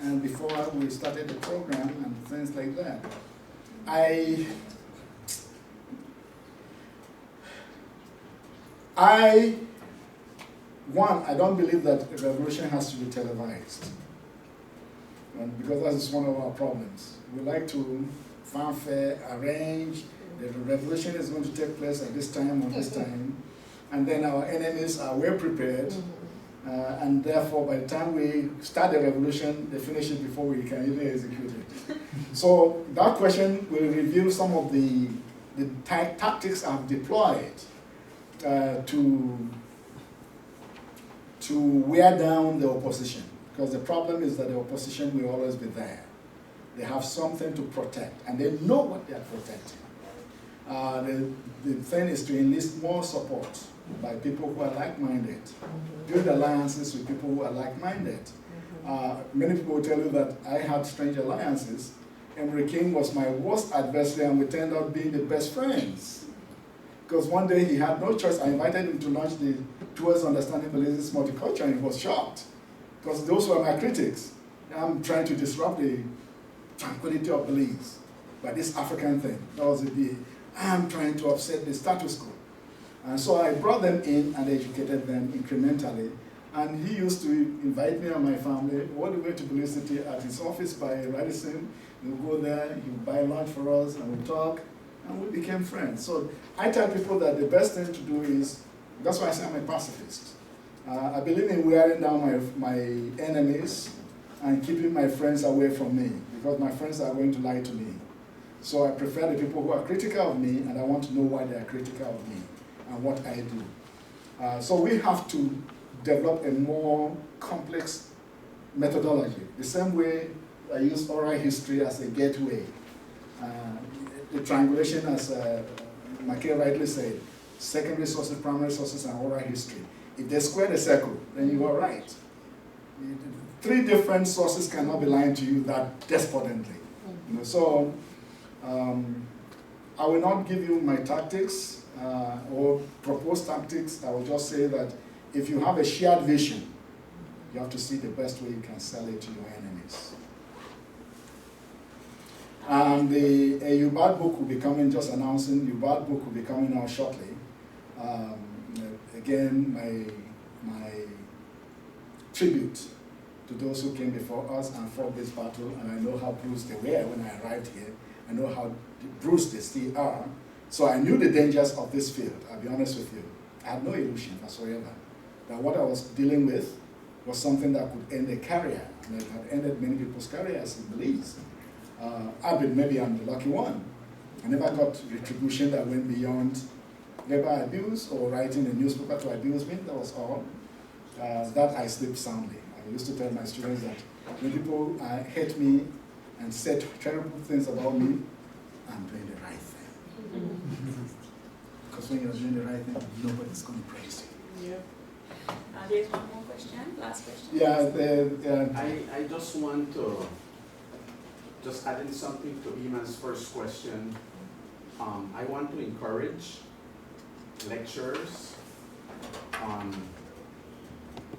and before we started the program and things like that. I don't believe that a revolution has to be televised, because that is one of our problems. We like to fanfare, arrange, that the revolution is going to take place at this time or this time, and then our enemies are well prepared, and therefore by the time we start the revolution, they finish it before we can even execute it. So that question will reveal some of the tactics I've deployed to wear down the opposition, because the problem is that the opposition will always be there. They have something to protect, and they know what they are protecting. The thing is to enlist more support by people who are like-minded, build alliances with people who are like-minded. Many people will tell you that I had strange alliances. Emery King was my worst adversary, and we turned out being the best friends. Because one day he had no choice. I invited him to launch the Towards Understanding Belize's Multiculture, and he was shocked. Because those were my critics. I'm trying to disrupt the tranquility of Belize by this African thing. That was the idea. I'm trying to upset the status quo. And so I brought them in and educated them incrementally. And he used to invite me and my family all the way to Belize City at his office by Radisson. We'll go there, he would buy lunch for us, and we'll talk, and we became friends. So I tell people that the best thing to do is, that's why I say I'm a pacifist. I believe in wearing down my enemies and keeping my friends away from me, because my friends are going to lie to me. So I prefer the people who are critical of me, and I want to know why they are critical of me and what I do. So we have to develop a more complex methodology. The same way I use oral history as a gateway. The triangulation, as McKay rightly said, secondary sources, primary sources, and oral history. If they square the circle, then you are right. 3 different sources cannot be lying to you that despondently. So I will not give you my tactics or proposed tactics. I will just say that if you have a shared vision, you have to see the best way you can sell it to your enemies. And the UBAD book will be coming, just announcing, UBAD book will be coming out shortly. Again, my tribute to those who came before us and fought this battle, and I know how bruised they were when I arrived here. I know how bruised they still are. So I knew the dangers of this field, I'll be honest with you. I had no illusion whatsoever that what I was dealing with was something that could end a career, and it had ended many people's careers in Belize. Maybe I'm the lucky one. I never got retribution that went beyond labor abuse or writing a newspaper to abuse me, that was all. That I sleep soundly. I used to tell my students that when people hate me and said terrible things about me, I'm doing the right thing. Because when you're doing the right thing, nobody's going to praise you. Yeah. There's one more question, last question. Yeah, I just want to, just adding something to Iman's first question, I want to encourage lecturers.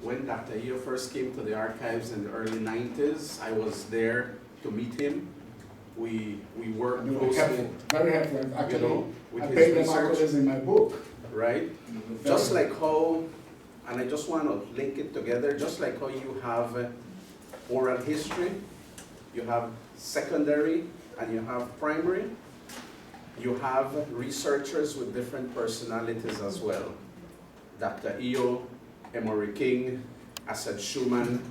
When Dr. Eo first came to the archives in the early 90s, I was there to meet him. We worked closely, very helpful. Actually, you know, with I his paid them research, accolades in my book. right? Just like how, and I just want to link it together, just like how you have oral history, you have secondary, and you have primary, you have researchers with different personalities as well. Dr. Eo, Emory King, Asad Schumann,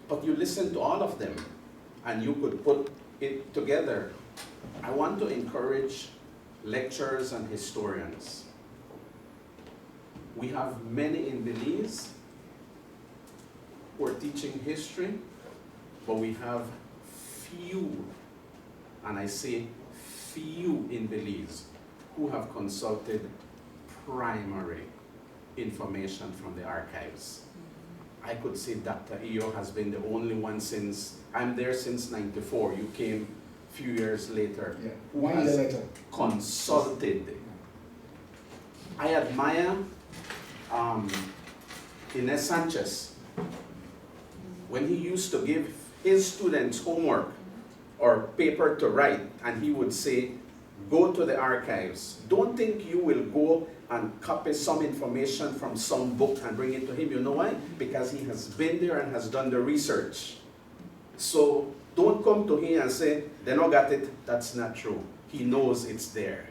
but you listen to all of them and you could put it together. I want to encourage lecturers and historians. We have many in Belize who are teaching history, but we have few, and I say few in Belize, who have consulted primary information from the archives. I could say Dr. Eo has been the only one since, I'm there since '94, you came a few years later, Yeah. who 1 year has later. consulted. I admire Ines Sanchez, when he used to give his students homework or paper to write, and he would say, go to the archives. Don't think you will go and copy some information from some book and bring it to him. You know why? Because he has been there and has done the research. So don't come to him and say, they not got it. That's not true. He knows it's there.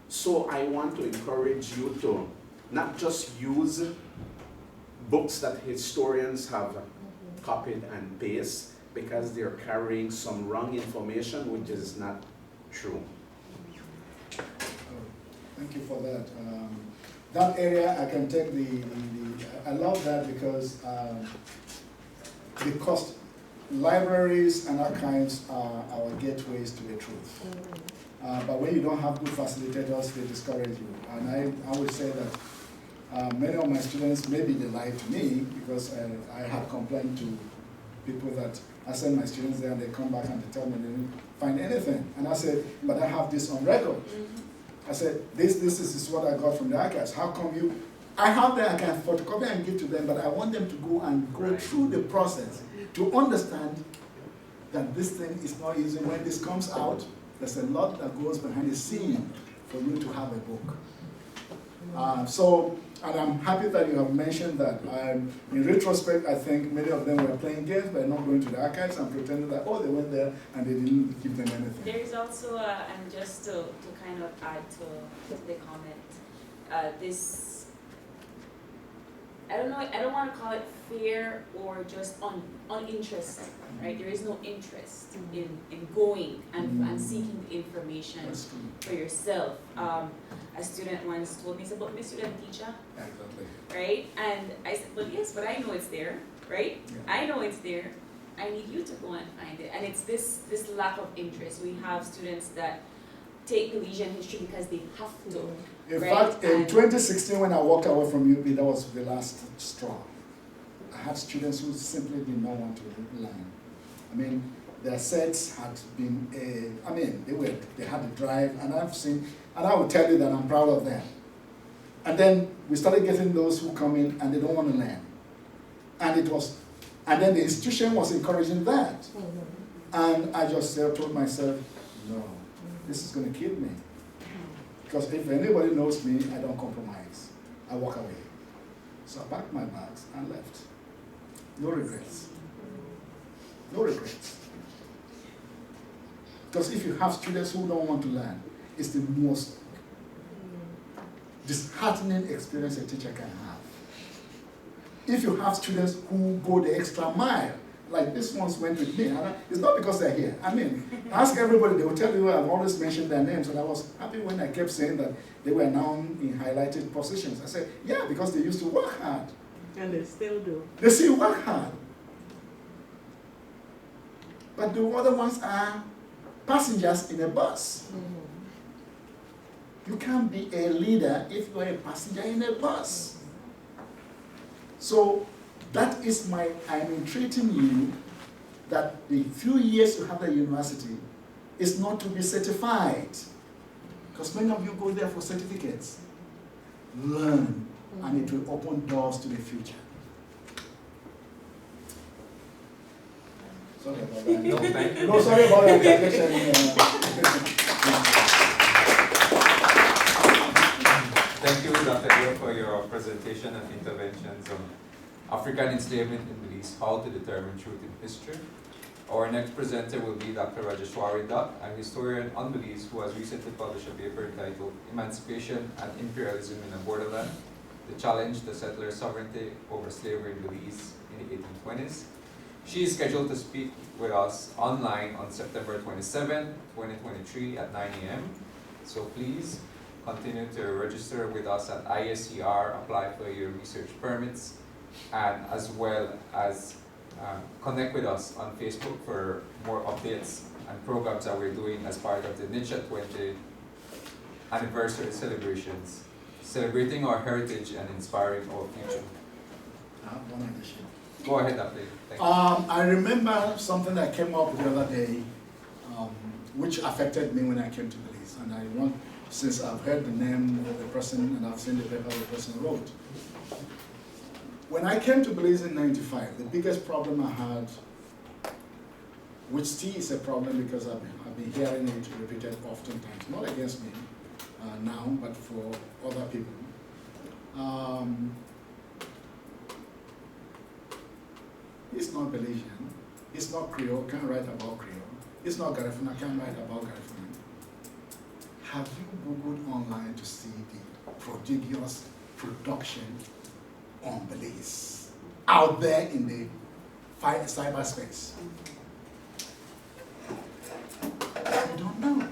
So I want to encourage you to not just use books that historians have copied and pasted, because they're carrying some wrong information which is not true. Thank you for that. That area, I can take I love that because libraries and archives are our gateways to the truth. But when you don't have good facilitators, they discourage you. And I would say that many of my students, maybe they lied to me because I had complained to people that I send my students there and they come back and they tell me they didn't find anything. And I said, but I have this on record. I said, this is what I got from the archives. How come you, I have that, I can photocopy and give to them, but I want them to go and go through the process to understand that this thing is not easy. When this comes out, there's a lot that goes behind the scene for you to have a book. And I'm happy that you have mentioned that. In retrospect, I think many of them were playing games by not going to the archives and pretending that, oh, they went there and they didn't give them anything. There's also, and just to kind of add to the comment, this, I don't want to call it fear or just uninterest, right? There is no interest in going and seeking the information for yourself. A student once told me, he said, but my student teacher, Exactly. right? And I said, well, yes, but I know it's there, right? Yeah. I know it's there. I need you to go and find it. And it's this lack of interest. We have students that take Belizean history because they have to. In right? fact, in 2016, when I walked away from UB, that was the last straw. I had students who simply did not want to learn. I mean, their sets had been, they had the drive, and I will tell you that I'm proud of them. And then we started getting those who come in and they don't want to learn. And then the institution was encouraging that. And I just told myself, no, this is going to kill me. Because if anybody knows me, I don't compromise. I walk away. So I packed my bags and left. No regrets. No regrets. Because if you have students who don't want to learn, it's the most disheartening experience a teacher can have. If you have students who go the extra mile, like this ones went with me, and it's not because they're here. I mean, ask everybody, they will tell you I've always mentioned their names, and I was happy when I kept saying that they were now in highlighted positions. I said, yeah, because they used to work hard. And they still do. They still work hard. But the other ones are passengers in a bus. You can't be a leader if you're a passenger in a bus. So that is I'm entreating you that the few years you have at university is not to be certified. Because many of you go there for certificates. Learn, and it will open doors to the future. Sorry about that. No, thank you. No, sorry about that. Thank you, Dr. Dio, for your presentation and interventions on African enslavement in Belize, how to determine truth in history. Our next presenter will be Dr. Rajeshwari Dutt, a historian on Belize who has recently published a paper entitled Emancipation and Imperialism in a Borderland, the Challenge to Settler Sovereignty over Slavery in Belize in the 1820s. She is scheduled to speak with us online on September 27, 2023 at 9 a.m. So please continue to register with us at ISCR, apply for your research permits, and as well as connect with us on Facebook for more updates and programs that we're doing as part of the NICH 20 anniversary celebrations, celebrating our heritage and inspiring our future. One addition. Go ahead, Dr. Thank you. I remember something that came up the other day, which affected me when I came to Belize, and I want, since I've heard the name of the person and I've seen the paper the person wrote. When I came to Belize in '95, the biggest problem I had, which still is a problem because I've been hearing it repeated oftentimes, not against me now, but for other people. It's not Belizean, it's not Creole, can't write about Creole. It's not Garifuna, can't write about Garifuna. Have you Googled online to see the prodigious production on Belize out there in the cyberspace? You don't know.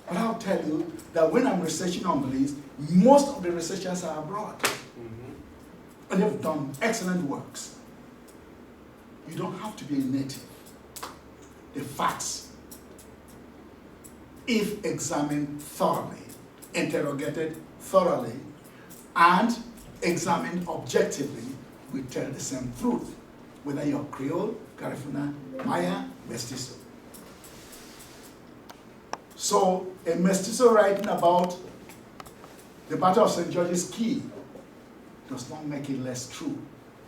But I'll tell you that when I'm researching on Belize, most of the researchers are abroad. And they've done excellent works. You don't have to be a native. The facts, if examined thoroughly, interrogated thoroughly, and examined objectively, will tell the same truth, whether you're Creole, Garifuna, Maya, Mestizo. So, a Mestizo writing about the Battle of St. George's Key does not make it less true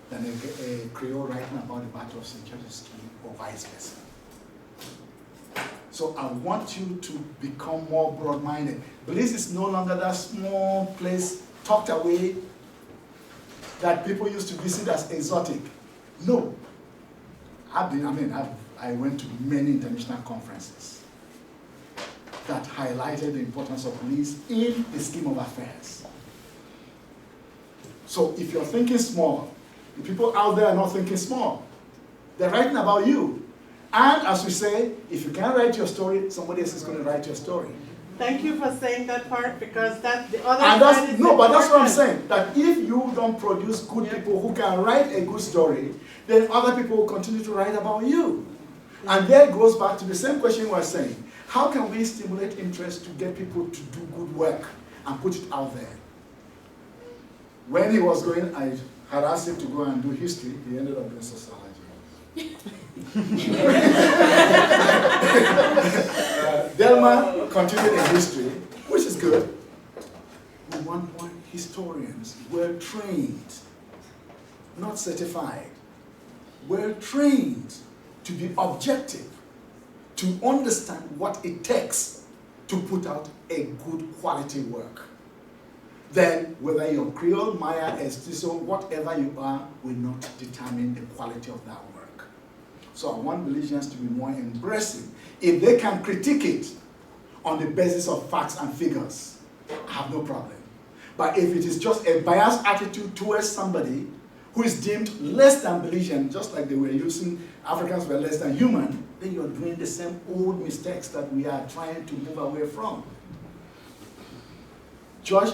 than a Creole writing about the Battle of St. George's Key, or vice versa. So I want you to become more broad-minded. Belize is no longer that small place tucked away that people used to visit as exotic. No. I went to many international conferences that highlighted the importance of Belize in the scheme of affairs. So if you're thinking small, the people out there are not thinking small. They're writing about you. And as we say, if you can't write your story, somebody else is going to write your story. Thank you for saying that part, because that's the other And side is but that's what I'm important. saying. That if you don't produce good people who can write a good story, then other people will continue to write about you. And there it goes back to the same question we were saying. How can we stimulate interest to get people to do good work and put it out there? When he was going, I had asked him to go and do history. He ended up doing sociology. Delma continued in history, which is good. We want more historians. We're trained, not certified. We're trained to be objective to understand what it takes to put out a good quality work. Then whether you're Creole, Maya, Estizo, whatever you are, will not determine the quality of that work. So I want Belizeans to be more embracing. If they can critique it on the basis of facts and figures, I have no problem. But if it is just a biased attitude towards somebody who is deemed less than Belizean, just like they were using Africans were less than human, then you're doing the same old mistakes that we are trying to move away from. George